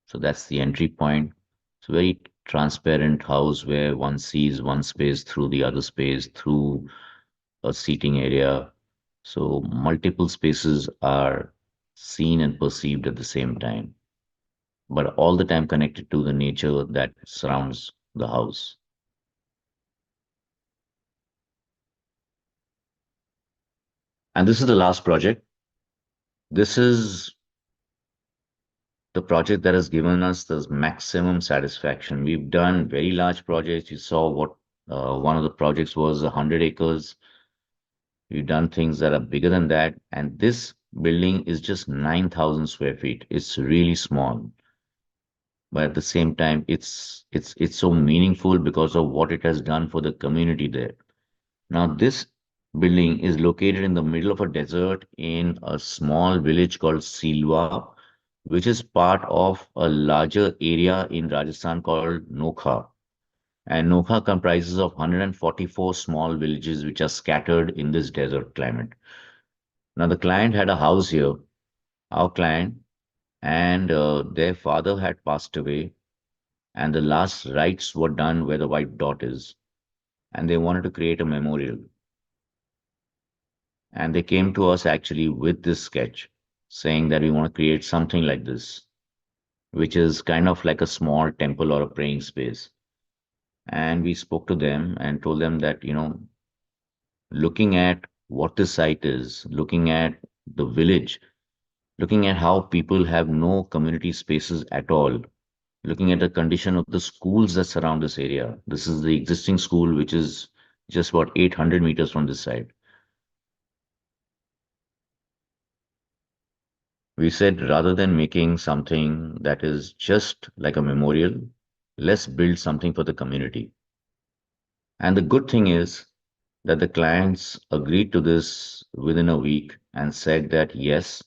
So that's the entry point. It's a very transparent house where one sees one space through the other space, through a seating area. So multiple spaces are seen and perceived at the same time, but all the time connected to the nature that surrounds the house. And this is the last project. This is the project that has given us the maximum satisfaction. We've done very large projects. You saw what one of the projects was 100 acres. We've done things that are bigger than that. And this building is just 9,000 square feet. It's really small. But at the same time, it's so meaningful because of what it has done for the community there. Now, this building is located in the middle of a desert in a small village called Silwa, which is part of a larger area in Rajasthan called Nokha. And Nokha comprises of 144 small villages which are scattered in this desert climate. Now, the client had a house here, our client, and their father had passed away, and the last rites were done where the white dot is, and they wanted to create a memorial. And they came to us actually with this sketch, saying that we want to create something like this, which is kind of like a small temple or a praying space. And we spoke to them and told them that, looking at what this site is, looking at the village, looking at how people have no community spaces at all, looking at the condition of the schools that surround this area. This is the existing school, which is just about 800 meters from this site. We said rather than making something that is just like a memorial, let's build something for the community. And the good thing is that the clients agreed to this within a week and said that yes,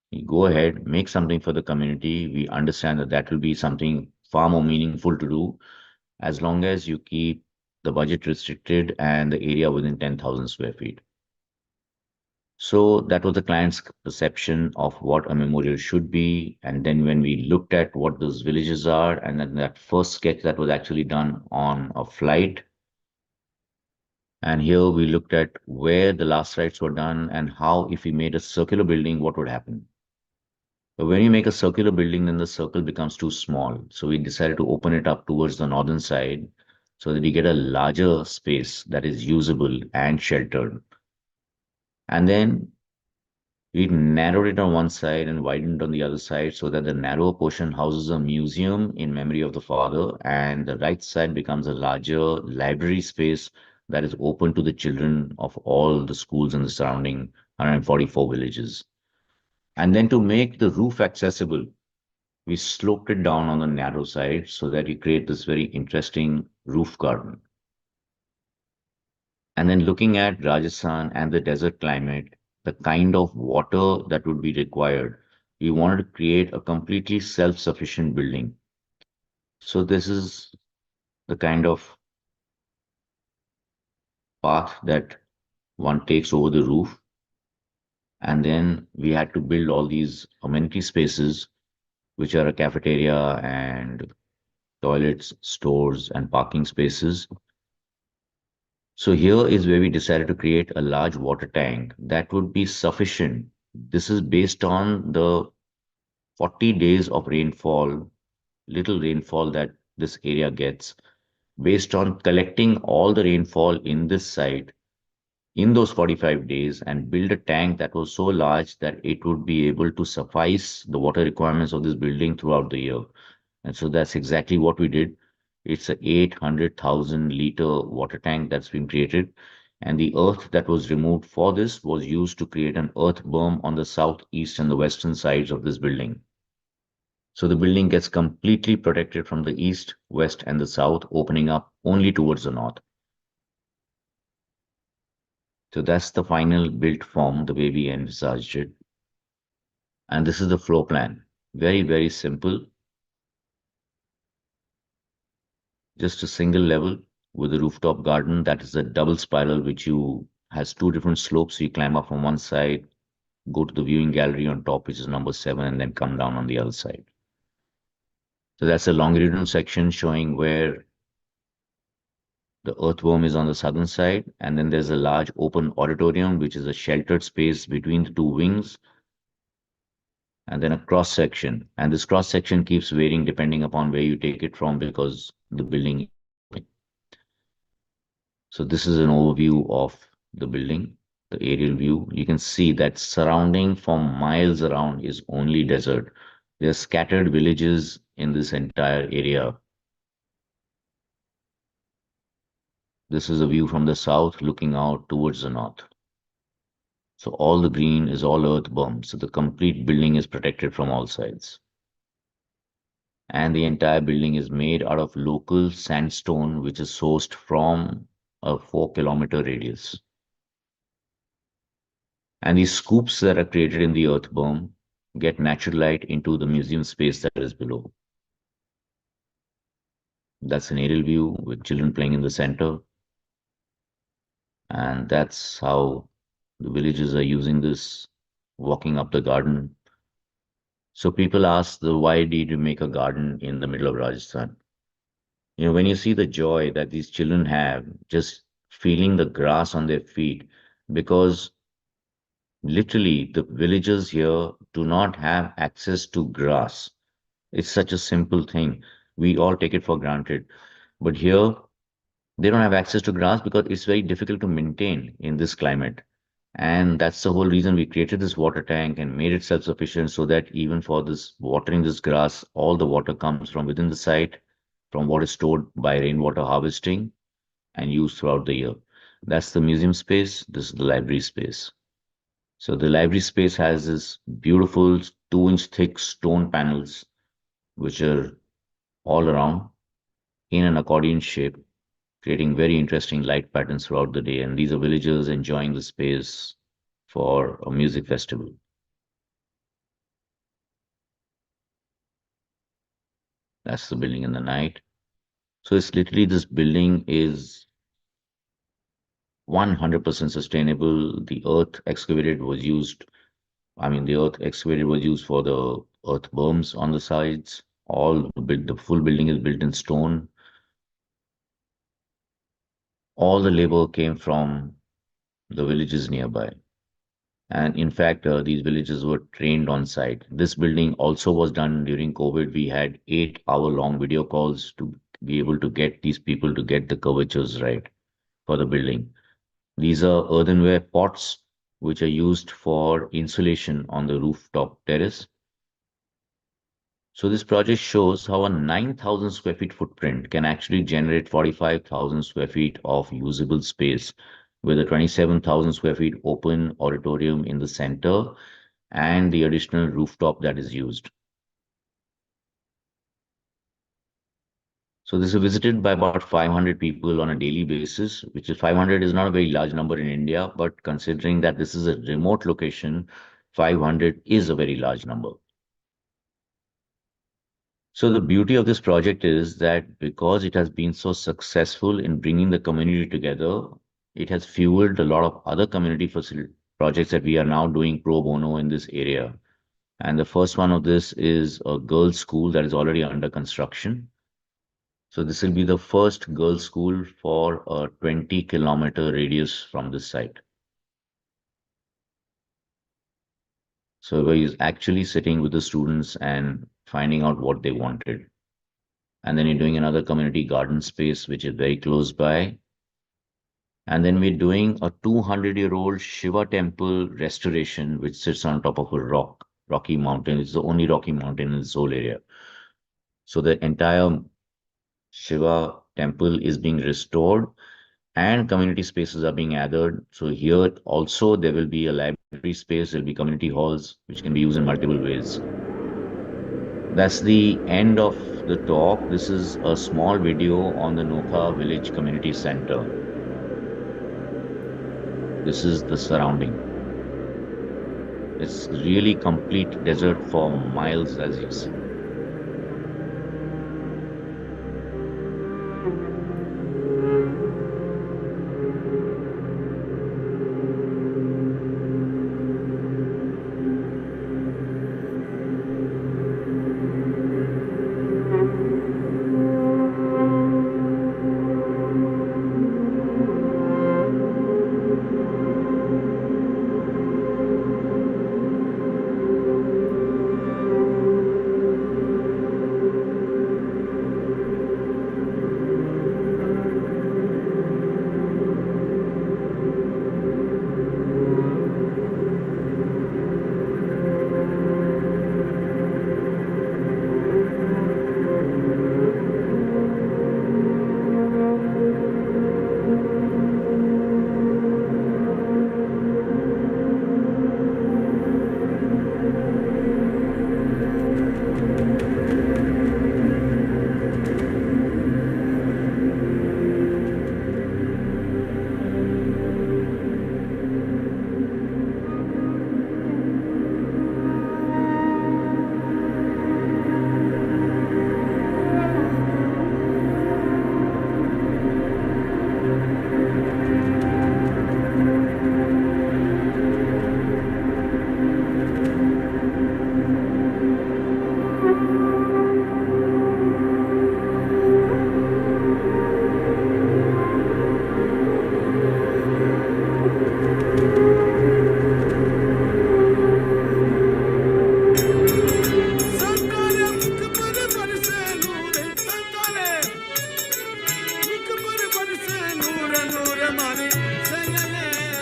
you go ahead, make something for the community. We understand that that will be something far more meaningful to do as long as you keep the budget restricted and the area within 10,000 square feet. So that was the client's perception of what a memorial should be. And then when we looked at what those villages are, and then that first sketch that was actually done on a flight. And here we looked at where the last rites were done and how, if we made a circular building, what would happen. But when you make a circular building, then the circle becomes too small. So we decided to open it up towards the northern side so that we get a larger space that is usable and sheltered. And then we narrowed it on one side and widened on the other side so that the narrower portion houses a museum in memory of the father, and the right side becomes a larger library space that is open to the children of all the schools in the surrounding 144 villages. And then to make the roof accessible, we sloped it down on the narrow side so that you create this very interesting roof garden. And then looking at Rajasthan and the desert climate, the kind of water that would be required, we wanted to create a completely self-sufficient building. So this is the kind of path that one takes over the roof. And then we had to build all these amenity spaces, which are a cafeteria and toilets, stores, and parking spaces. So here is where we decided to create a large water tank that would be sufficient. This is based on the 40 days of rainfall, little rainfall that this area gets, based on collecting all the rainfall in this site in those 45 days and build a tank that was so large that it would be able to suffice the water requirements of this building throughout the year. And so that's exactly what we did. It's a 800,000 liter water tank that's been created. And the earth that was removed for this was used to create an earth berm on the south, east, and the western sides of this building. So the building gets completely protected from the east, west, and the south, opening up only towards the north. So that's the final built form, the way we envisaged it. And this is the floor plan. Very, very simple. just a single level with a rooftop garden that is a double spiral which you has two different slopes. So you climb up from one side, go to the viewing gallery on top, which is number 7, and then come down on the other side. So that's a longitudinal section showing where the earthworm is on the southern side, and then there's a large open auditorium, which is a sheltered space between the two wings, and then a cross section. And this cross section keeps varying depending upon where you take it from because the building. So this is an overview of the building, the aerial view. You can see that surrounding for miles around is only desert. There are scattered villages in this entire area. This is a view from the south looking out towards the north. So all the green is all earth berm. So the complete building is protected from all sides. And the entire building is made out of local sandstone, which is sourced from a 4-kilometer radius. And these scoops that are created in the earth berm get natural light into the museum space that is below. That's an aerial view with children playing in the center. And that's how the villagers are using this, walking up the garden. So people ask, why did you make a garden in the middle of Rajasthan? You know, when you see the joy that these children have just feeling the grass on their feet, because literally the villagers here do not have access to grass. It's such a simple thing. We all take it for granted. But here, they don't have access to grass because it's very difficult to maintain in this climate. And that's the whole reason we created this water tank and made it self-sufficient so that even for this watering this grass, all the water comes from within the site, from what is stored by rainwater harvesting and used throughout the year. That's the museum space. This is the library space. So the library space has this beautiful 2-inch thick stone panels, which are all around in an accordion shape, creating very interesting light patterns throughout the day. And these are villagers enjoying the space for a music festival. That's the building in the night. So it's literally this building is 100% sustainable. The earth excavated was used. The earth excavated was used for the earth berms on the sides. The full building is built in stone. All the labor came from the villages nearby. And in fact, these villages were trained on site. This building also was done during COVID. We had 8-hour-long video calls to be able to get these people to get the curvatures right for the building. These are earthenware pots which are used for insulation on the rooftop terrace. So this project shows how a 9,000 square feet footprint can actually generate 45,000 square feet of usable space with a 27,000 square feet open auditorium in the center and the additional rooftop that is used. So this is visited by about 500 people on a daily basis, which is 500 is not a very large number in India, but considering that this is a remote location, 500 is a very large number. So the beauty of this project is that because it has been so successful in bringing the community together, it has fueled a lot of other community projects that we are now doing pro bono in this area. And the first one of this is a girls' school that is already under construction. So this will be the first girls' school for a 20-kilometer radius from this site. So we're actually sitting with the students and finding out what they wanted. And then you're doing another community garden space, which is very close by. And then we're doing a 200-year-old Shiva temple restoration, which sits on top of a rocky mountain. It's the only rocky mountain in this whole area. So the entire Shiva temple is being restored and community spaces are being added. So here also there will be a library space, there'll be community halls, which can be used in multiple ways. That's the end of the talk. This is a small video on the Nokha Village Community Center. This is the surrounding. It's really complete desert for miles, as you see.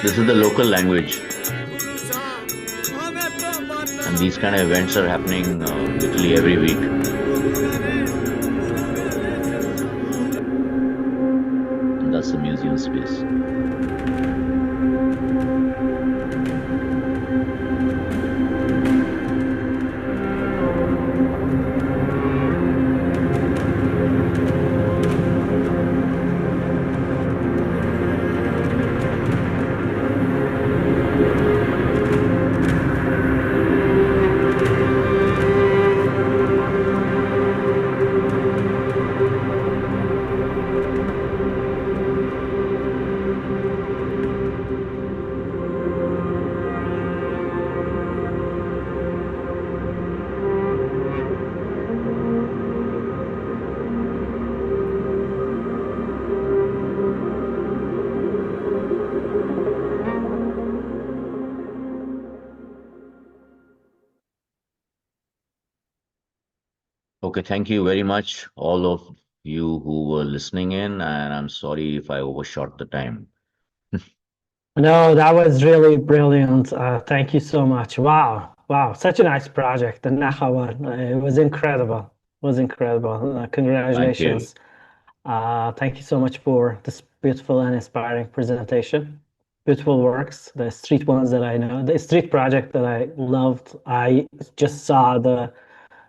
This is the local language, and these kind of events are happening literally every week. And that's the museum space. Okay, thank you very much, all of you who were listening in, and I'm sorry if I overshot the time. No, that was really brilliant. Thank you so much. Wow, wow, such a nice project, the Naha one. It was incredible. It was incredible. Thank you. Congratulations. Thank you so much for this beautiful and inspiring presentation. Beautiful works, the street ones that I know, the street project that I loved. I just saw the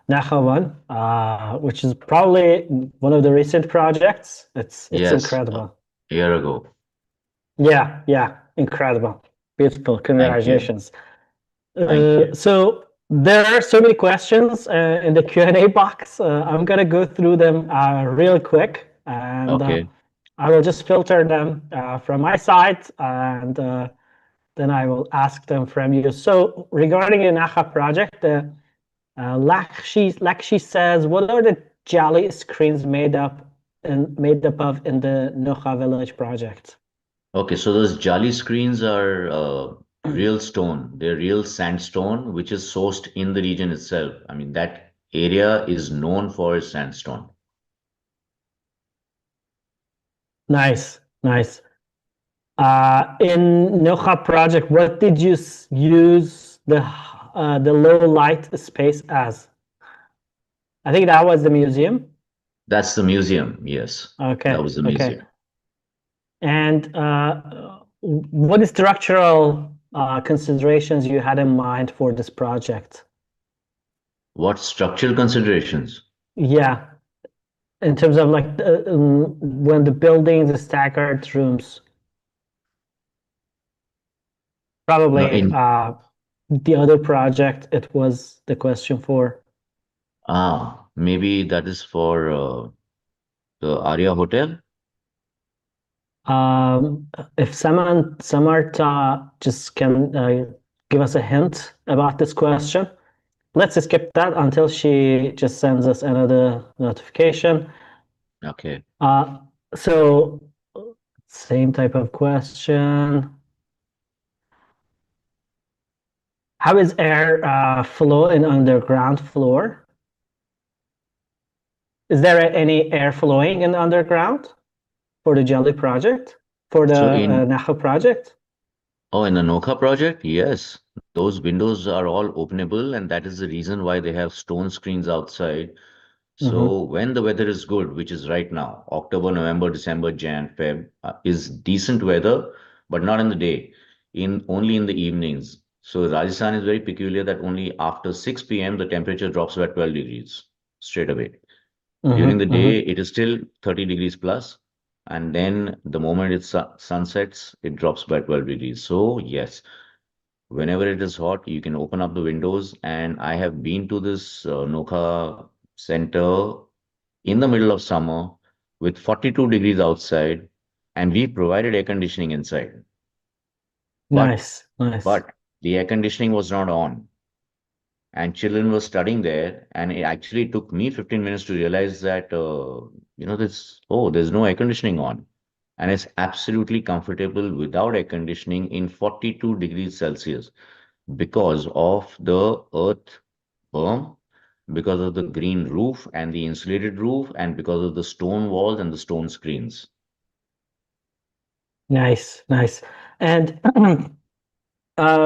Naha one, which is probably one of the recent projects. It's Yes, incredible. a year ago. Yeah, yeah, incredible. Beautiful. Thank you. Congratulations. Thank you. So there are so many questions in the Q&A box. I'm gonna go through them real quick, and Okay. I will just filter them from my side, and then I will ask them from you. So regarding the Naha project, Lakshi says, what are the Jali screens made up of in the Noha village project? Okay, so those Jali screens are real stone. They're real sandstone, which is sourced in the region itself. I mean, that area is known for its sandstone. Nice, nice. In Noha project, what did you use the low light space as? I think that was the museum. That's the museum, yes. That Okay, was the okay. museum. And what structural considerations you had in mind for this project? What structural considerations? Yeah, in terms of like when the building, the staggered rooms, No, probably in the other project, it was the question for. maybe that is for the Aria Hotel. If Samartha just can give us a hint about this question, let's skip that until she just sends us another notification. Okay. So same type of question. How is air flow in underground floor? Is there any air flowing in the underground for the Jelly project, for the So in Naha project? in the Noka project, yes, those windows are all openable, and that is the reason why they have stone screens outside. Mm-hmm. So when the weather is good, which is right now, October, November, December, Jan, Feb, is decent weather, but not in the day, in only in the evenings. So Rajasthan is very peculiar that only after 6 p.m. the temperature drops by 12 degrees straight away. During the Mm-hmm. day, Mm-hmm. it is still 30 degrees plus, and then the moment it sunsets, it drops by 12 degrees. So yes, whenever it is hot, you can open up the windows. And I have been to this Noka center in the middle of summer with 42 degrees outside, and we provided air conditioning inside. But Nice, nice. but the air conditioning was not on, and children were studying there, and it actually took me 15 minutes to realize that there's no air conditioning on, and it's absolutely comfortable without air conditioning in 42 degrees Celsius because of the earth berm, because of the green roof and the insulated roof, and because of the stone walls and the stone screens. Nice, nice. And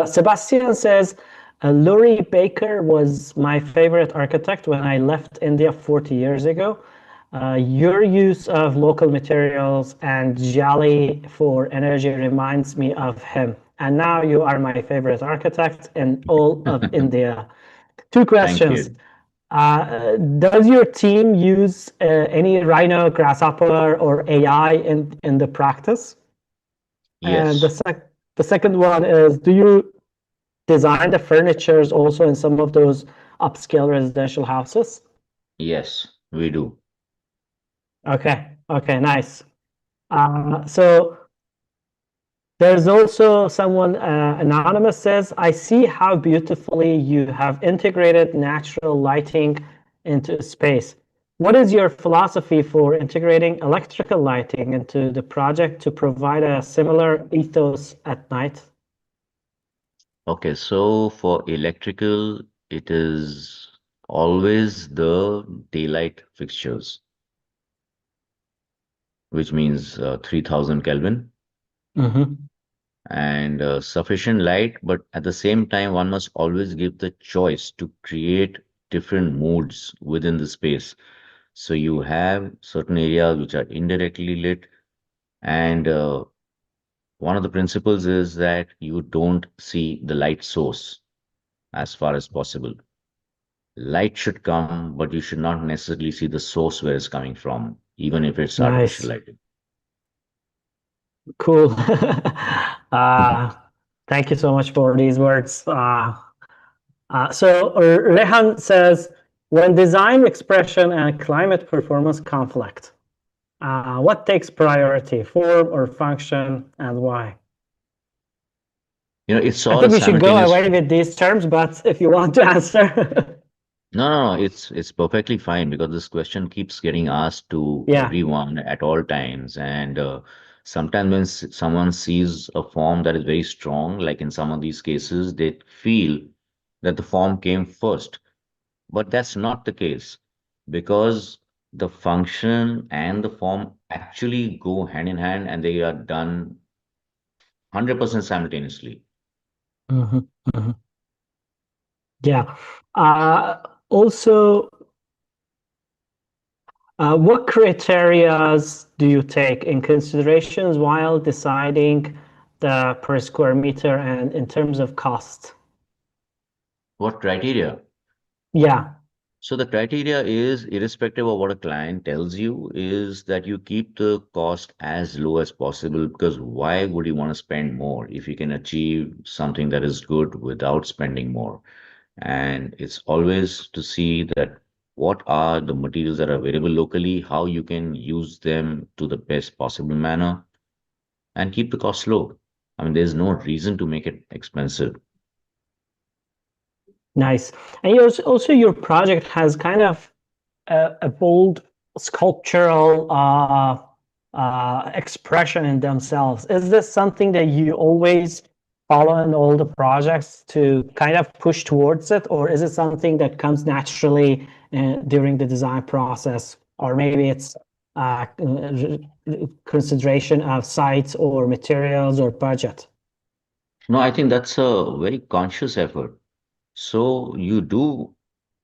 Sebastian says, Laurie Baker was my favorite architect when I left India 40 years ago. Your use of local materials and Jali for energy reminds me of him. And now you are my favorite architect in all of India. Two Thank questions. you. Does your team use any Rhino, Grasshopper, or AI in the practice? And Yes, the second one is, do you design the furnitures also in some of those upscale residential houses? yes, we do. Okay, okay, nice. So there's also someone anonymous says, I see how beautifully you have integrated natural lighting into space. What is your philosophy for integrating electrical lighting into the project to provide a similar ethos at night? Okay, so for electrical, it is always the daylight fixtures, which means 3000 Kelvin Mm-hmm. and sufficient light, but at the same time, one must always give the choice to create different moods within the space. So you have certain areas which are indirectly lit, and one of the principles is that you don't see the light source as far as possible. Light should come, but you should not necessarily see the source where it's coming from, even if it's artificial Nice. lighting. Cool. uh, Thank you so much for these words. So Rehan says, when design expression and climate performance conflict, what takes priority, form or function, and why? You know, it's I all a think we should go simultaneous. away with these terms, but if you want to answer. No, it's perfectly fine because this question keeps getting asked to Yeah, everyone at all times, and sometimes when someone sees a form that is very strong, like in some of these cases, they feel that the form came first. But that's not the case because the function and the form actually go hand in hand and they are done 100% simultaneously. mhm, mhm. Yeah. Uh, Also, what criterias do you take in considerations while deciding the per square meter and in terms of cost? What criteria? Yeah, So the criteria is irrespective of what a client tells you, is that you keep the cost as low as possible because why would you want to spend more if you can achieve something that is good without spending more? And it's always to see that what are the materials that are available locally, how you can use them to the best possible manner, and keep the cost low. I mean, there's no reason to make it expensive. nice. And also your project has kind of a bold sculptural expression in themselves. Is this something that you always follow in all the projects to kind of push towards it, or is it something that comes naturally during the design process, or maybe it's consideration of sites or materials or budget? No, I think that's a very conscious effort. So you do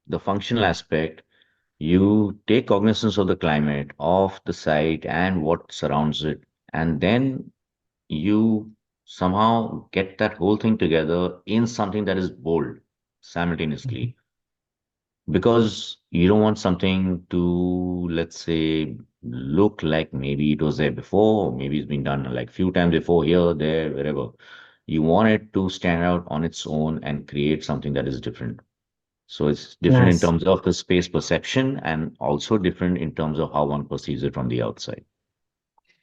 the functional aspect, you take cognizance of the climate, of the site, and what surrounds it, and then you somehow get that whole thing together in something that is bold Mhm. simultaneously. Because you don't want something to, let's say, look like maybe it was there before, or maybe it's been done like few times before here, there, wherever. You want it to stand out on its own and create something that is different. So it's different in Nice. terms of the space perception and also different in terms of how one perceives it from the outside.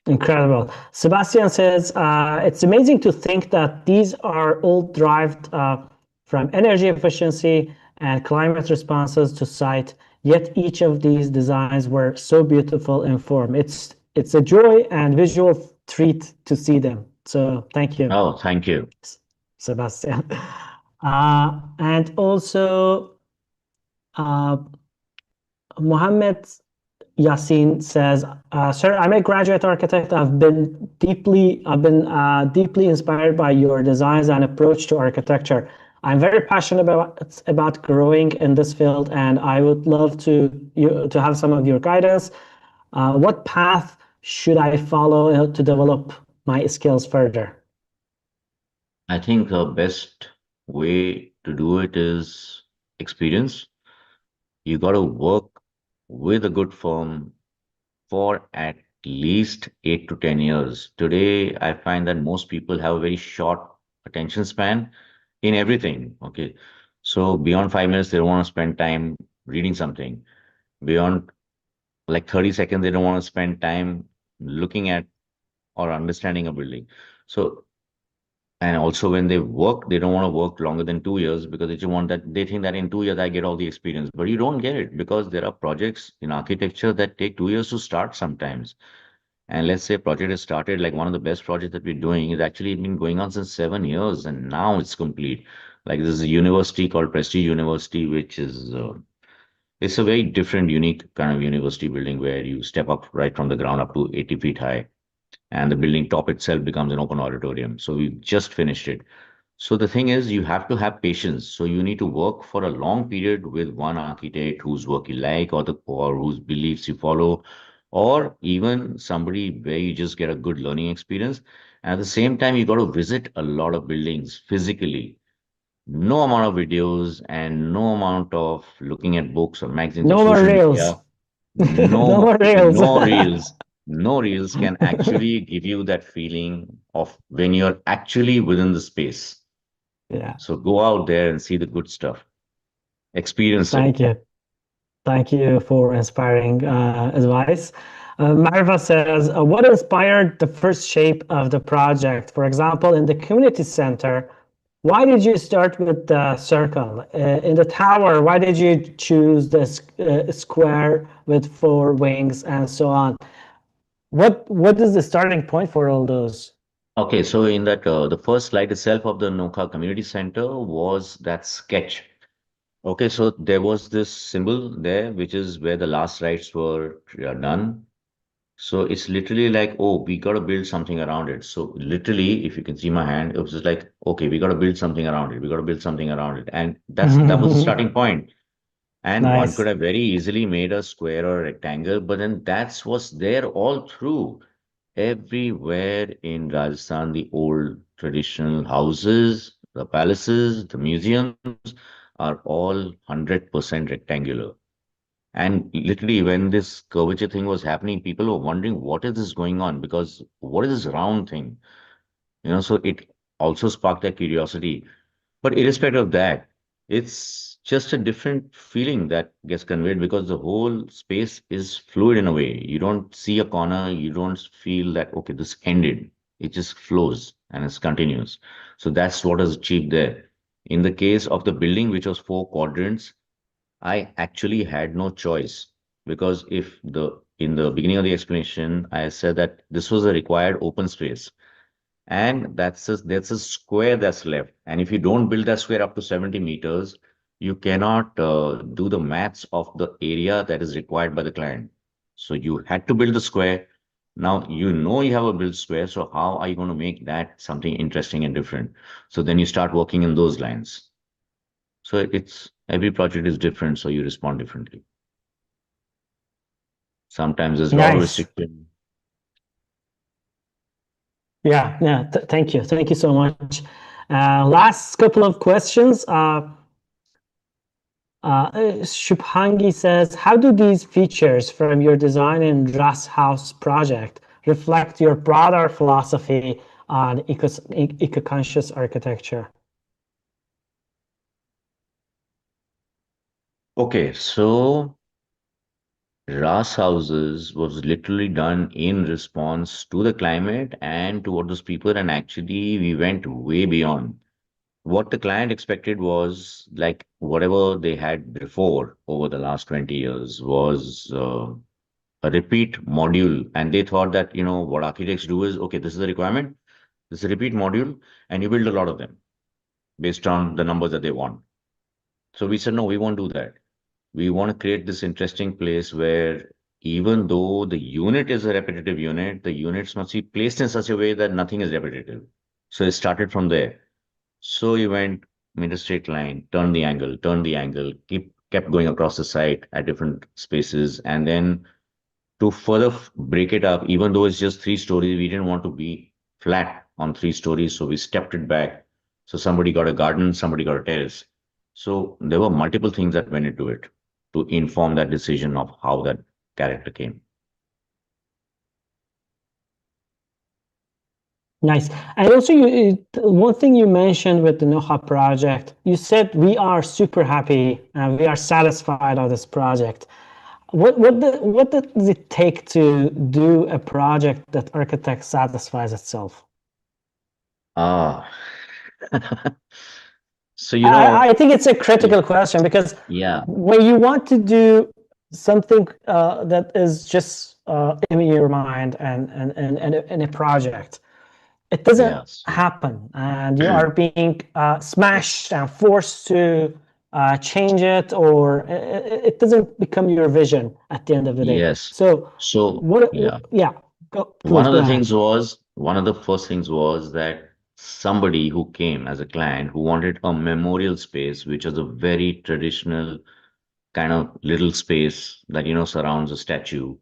Incredible. Sebastian says, it's amazing to think that these are all derived from energy efficiency and climate responses to site, yet each of these designs were so beautiful in form. It's a joy and visual treat to see them. So thank you, Oh, thank you. Sebastian. And also, uh, Mohammed Yasin says, "Sir, I'm a graduate architect. I've been deeply inspired by your designs and approach to architecture. I'm very passionate about growing in this field, and I would love to have some of your guidance. What path should I follow to develop my skills further?" I think the best way to do it is experience. You got to work with a good firm for at least 8 to 10 years. Today, I find that most people have a very short attention span in everything. Okay. So beyond 5 minutes, they don't want to spend time reading something. Beyond like 30 seconds, they don't want to spend time looking at or understanding a building. So, and also when they work, they don't want to work longer than 2 years because they just want that, they think that in 2 years I get all the experience. But you don't get it because there are projects in architecture that take 2 years to start sometimes. And let's say a project is started, like one of the best projects that we're doing is actually been going on since 7 years and now it's complete. Like there's a university called Prestige University, which is it's a very different, unique kind of university building where you step up right from the ground up to 80 feet high, and the building top itself becomes an open auditorium. So we just finished it. So the thing is, you have to have patience. So you need to work for a long period with one architect whose work you like, or whose beliefs you follow, or even somebody where you just get a good learning experience. And at the same time, you got to visit a lot of buildings physically. No amount of videos and no amount of looking at books or magazines or No more social reels. media. No more reels. No reels can actually give you that feeling of when you're actually within the space. Yeah. So go out there and see the good stuff. Experience it. Thank you. Thank you for inspiring advice. Marva says, "What inspired the first shape of the project? For example, in the community center, why did you start with the circle? In the tower, why did you choose the square with four wings and so on? What is the starting point for all those?" Okay, so in that the first slide itself of the Noka Community Center was that sketch. Okay, so there was this symbol there, which is where the last rites were done. So it's literally like, oh, we got to build something around it. So literally, if you can see my hand, it was just like, okay, we got to build something around it. We got to build something around it. And that was the starting point. And one could Nice. have very easily made a square or a rectangle, but then that's what's there all through. Everywhere in Rajasthan, the old traditional houses, the palaces, the museums are all 100% rectangular. And literally, when this curvature thing was happening, people were wondering, what is this going on? Because what is this round thing? So it also sparked their curiosity. But irrespective of that, it's just a different feeling that gets conveyed because the whole space is fluid in a way. You don't see a corner, you don't feel that, okay, this ended. It just flows and it continues. So that's what is achieved there. In the case of the building, which was four quadrants, I actually had no choice because if the in the beginning of the explanation, I said that this was a required open space. And that's a square that's left. And if you don't build that square up to 70 meters, you cannot do the maths of the area that is required by the client. So you had to build the square. Now you know you have a built square. So how are you going to make that something interesting and different? So then you start working in those lines. So it's every project is different. So you respond differently. Sometimes there's a lot of Nice. restriction. Yeah, yeah. Thank you. Thank you so much. Last couple of questions. Shubhangi says, "How do these features from your design and Ras House project reflect your broader philosophy on eco-conscious architecture?" Okay, so Ras houses was literally done in response to the climate and to what those people, and actually we went way beyond. What the client expected was like whatever they had before over the last 20 years was a repeat module, and they thought that what architects do is okay, this is the requirement, this is a repeat module, and you build a lot of them based on the numbers that they want. So we said no, we won't do that. We want to create this interesting place where even though the unit is a repetitive unit, the units must be placed in such a way that nothing is repetitive. So it started from there. So you went, made a straight line, turned the angle, kept going across the site at different spaces, and then to further break it up, even though it's just 3 stories, we didn't want to be flat on 3 stories, so we stepped it back. So somebody got a garden, somebody got a terrace. So there were multiple things that went into it to inform that decision of how that character came. Nice. And also, one thing you mentioned with the Noha project, you said we are super happy and we are satisfied of this project. What does it take to do a project that architect satisfies itself? Ah, so I think it's a critical question because yeah, when you want to do something that is just in your mind and a project, it doesn't yeah. So happen, and you are being smashed and forced to change it, or it doesn't become your vision at the end of the day. yes. So, So yeah. yeah, please go ahead. One of the first things was that somebody who came as a client who wanted a memorial space, which was a very traditional kind of little space that, surrounds a statue.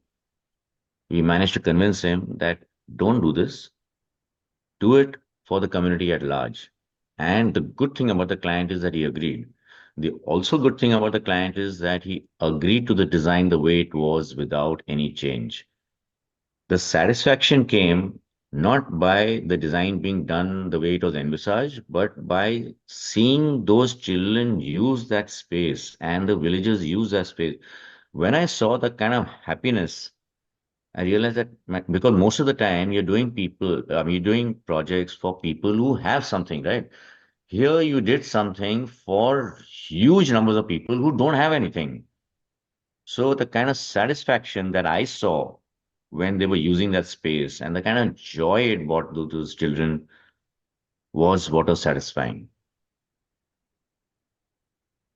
We managed to convince him that don't do this, do it for the community at large. And the good thing about the client is that he agreed. The also good thing about the client is that he agreed to the design the way it was without any change. The satisfaction came not by the design being done the way it was envisaged, but by seeing those children use that space and the villagers use that space. When I saw the kind of happiness, I realized that because most of the time you're doing projects for people who have something, right? Here you did something for huge numbers of people who don't have anything. So the kind of satisfaction that I saw when they were using that space and the kind of joy it brought to those children was what was satisfying.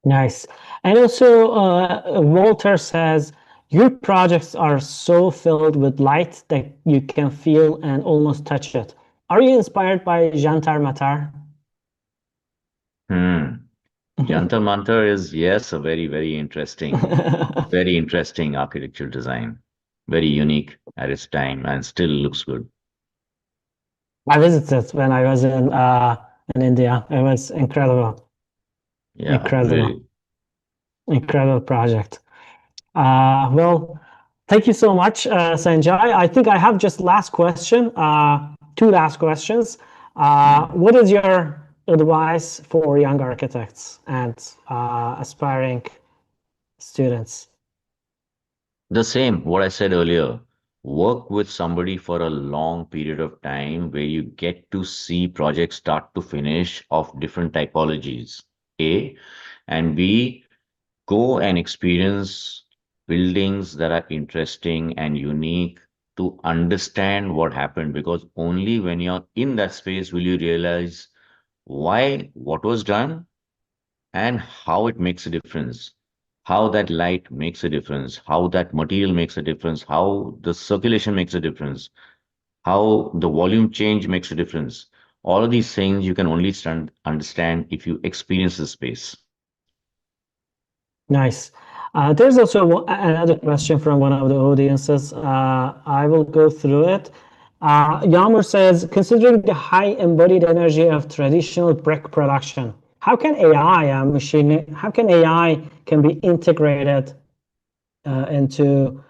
Nice. And also, Walter says, your projects are so filled with light that you can feel and almost touch it. Are you inspired by Jantar Matar? Hmm. Jantar Mantar is, yes, a very interesting architectural design. Very unique at its time and still looks good. I visited when I was in India. It was incredible, Yeah, incredible, really. incredible project. Well, thank you so much, Sanjay. I think I have just last question, two last questions. Hmm. What is your advice for young architects and aspiring students? The same, what I said earlier, work with somebody for a long period of time where you get to see projects start to finish of different typologies. A, and B, go and experience buildings that are interesting and unique to understand what happened because only when you're in that space will you realize why what was done and how it makes a difference, how that light makes a difference, how that material makes a difference, how the circulation makes a difference, how the volume change makes a difference. All of these things you can only understand if you experience the space. Nice. There's also another question from one of the audiences. I will go through it. Yamur says, considering the high embodied energy of traditional brick production, how can AI can be integrated into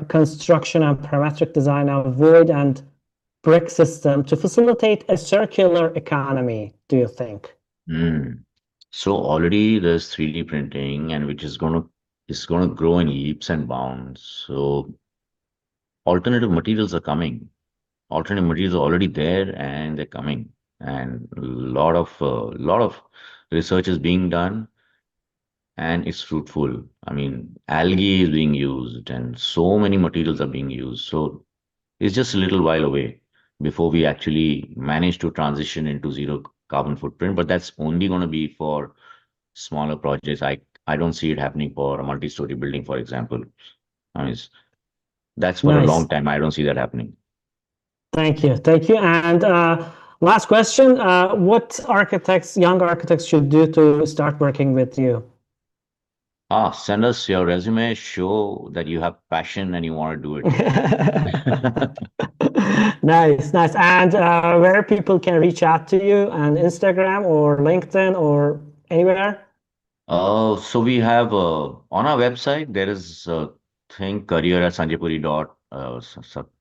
construction and parametric design of void and brick system to facilitate a circular economy, do you think? Mm. So already there's 3D printing and which is gonna grow in leaps and bounds. So alternative materials are coming. Alternative materials are already there and they're coming. And a lot of research is being done and it's fruitful. I mean, algae is being used and so many materials are being used. So it's just a little while away before we actually manage to transition into zero carbon footprint. But that's only going to be for smaller projects. I don't see it happening for a multi-story building, for example. I mean, that's for a Nice. long time. I don't see that happening. Thank you. Thank you. And last question, what architects, young architects should do to start working with you? Send us your resume, show that you have passion and you want to do it. Nice, nice. And where people can reach out to you on Instagram or LinkedIn or anywhere? So we have on our website there is a thing career at sanjaypuri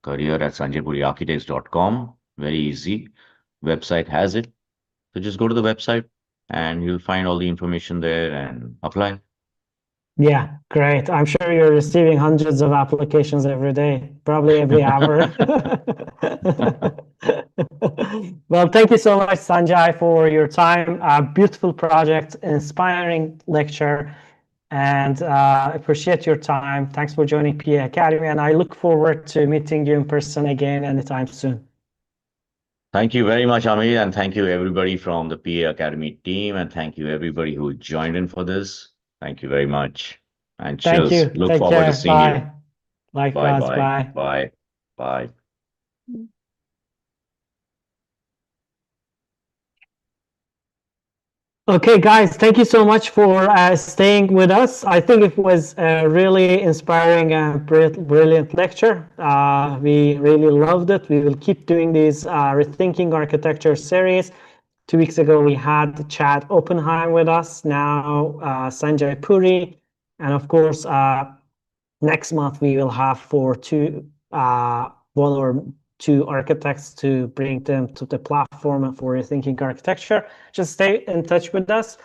career at sanjaypuriarchitects.com. Very easy. Website has it. So just go to the website and you'll find all the information there and apply. Yeah, great. I'm sure you're receiving hundreds of applications every day, probably every hour. Well, thank you so much, Sanjay, for your time. A beautiful project, inspiring lecture, and appreciate your time. Thanks for joining PA Academy, and I look forward to meeting you in person again anytime soon. Thank you very much, Amit, and thank you everybody from the PA Academy team, and thank you everybody who joined in for this. Thank you very much. And Thank cheers. you. Look Take forward to care. seeing you. Bye. Bye Likewise. bye. Bye. Bye. Bye. Okay, guys, thank you so much for staying with us. I think it was a really inspiring and brilliant lecture. We really loved it. We will keep doing these Rethinking Architecture series. 2 weeks ago, we had Chad Oppenheim with us, now Sanjay Puri. And of course, next month, we will have one or two architects to bring them to the platform for Rethinking Architecture. Just stay in touch with us.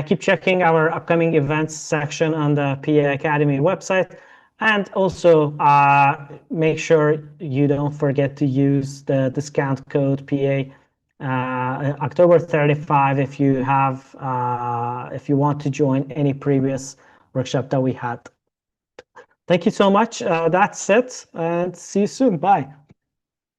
Keep checking our upcoming events section on the PA Academy website. And also make sure you don't forget to use the discount code PA October 35 if you want to join any previous workshop that we had. Thank you so much. That's it, and see you soon. Bye.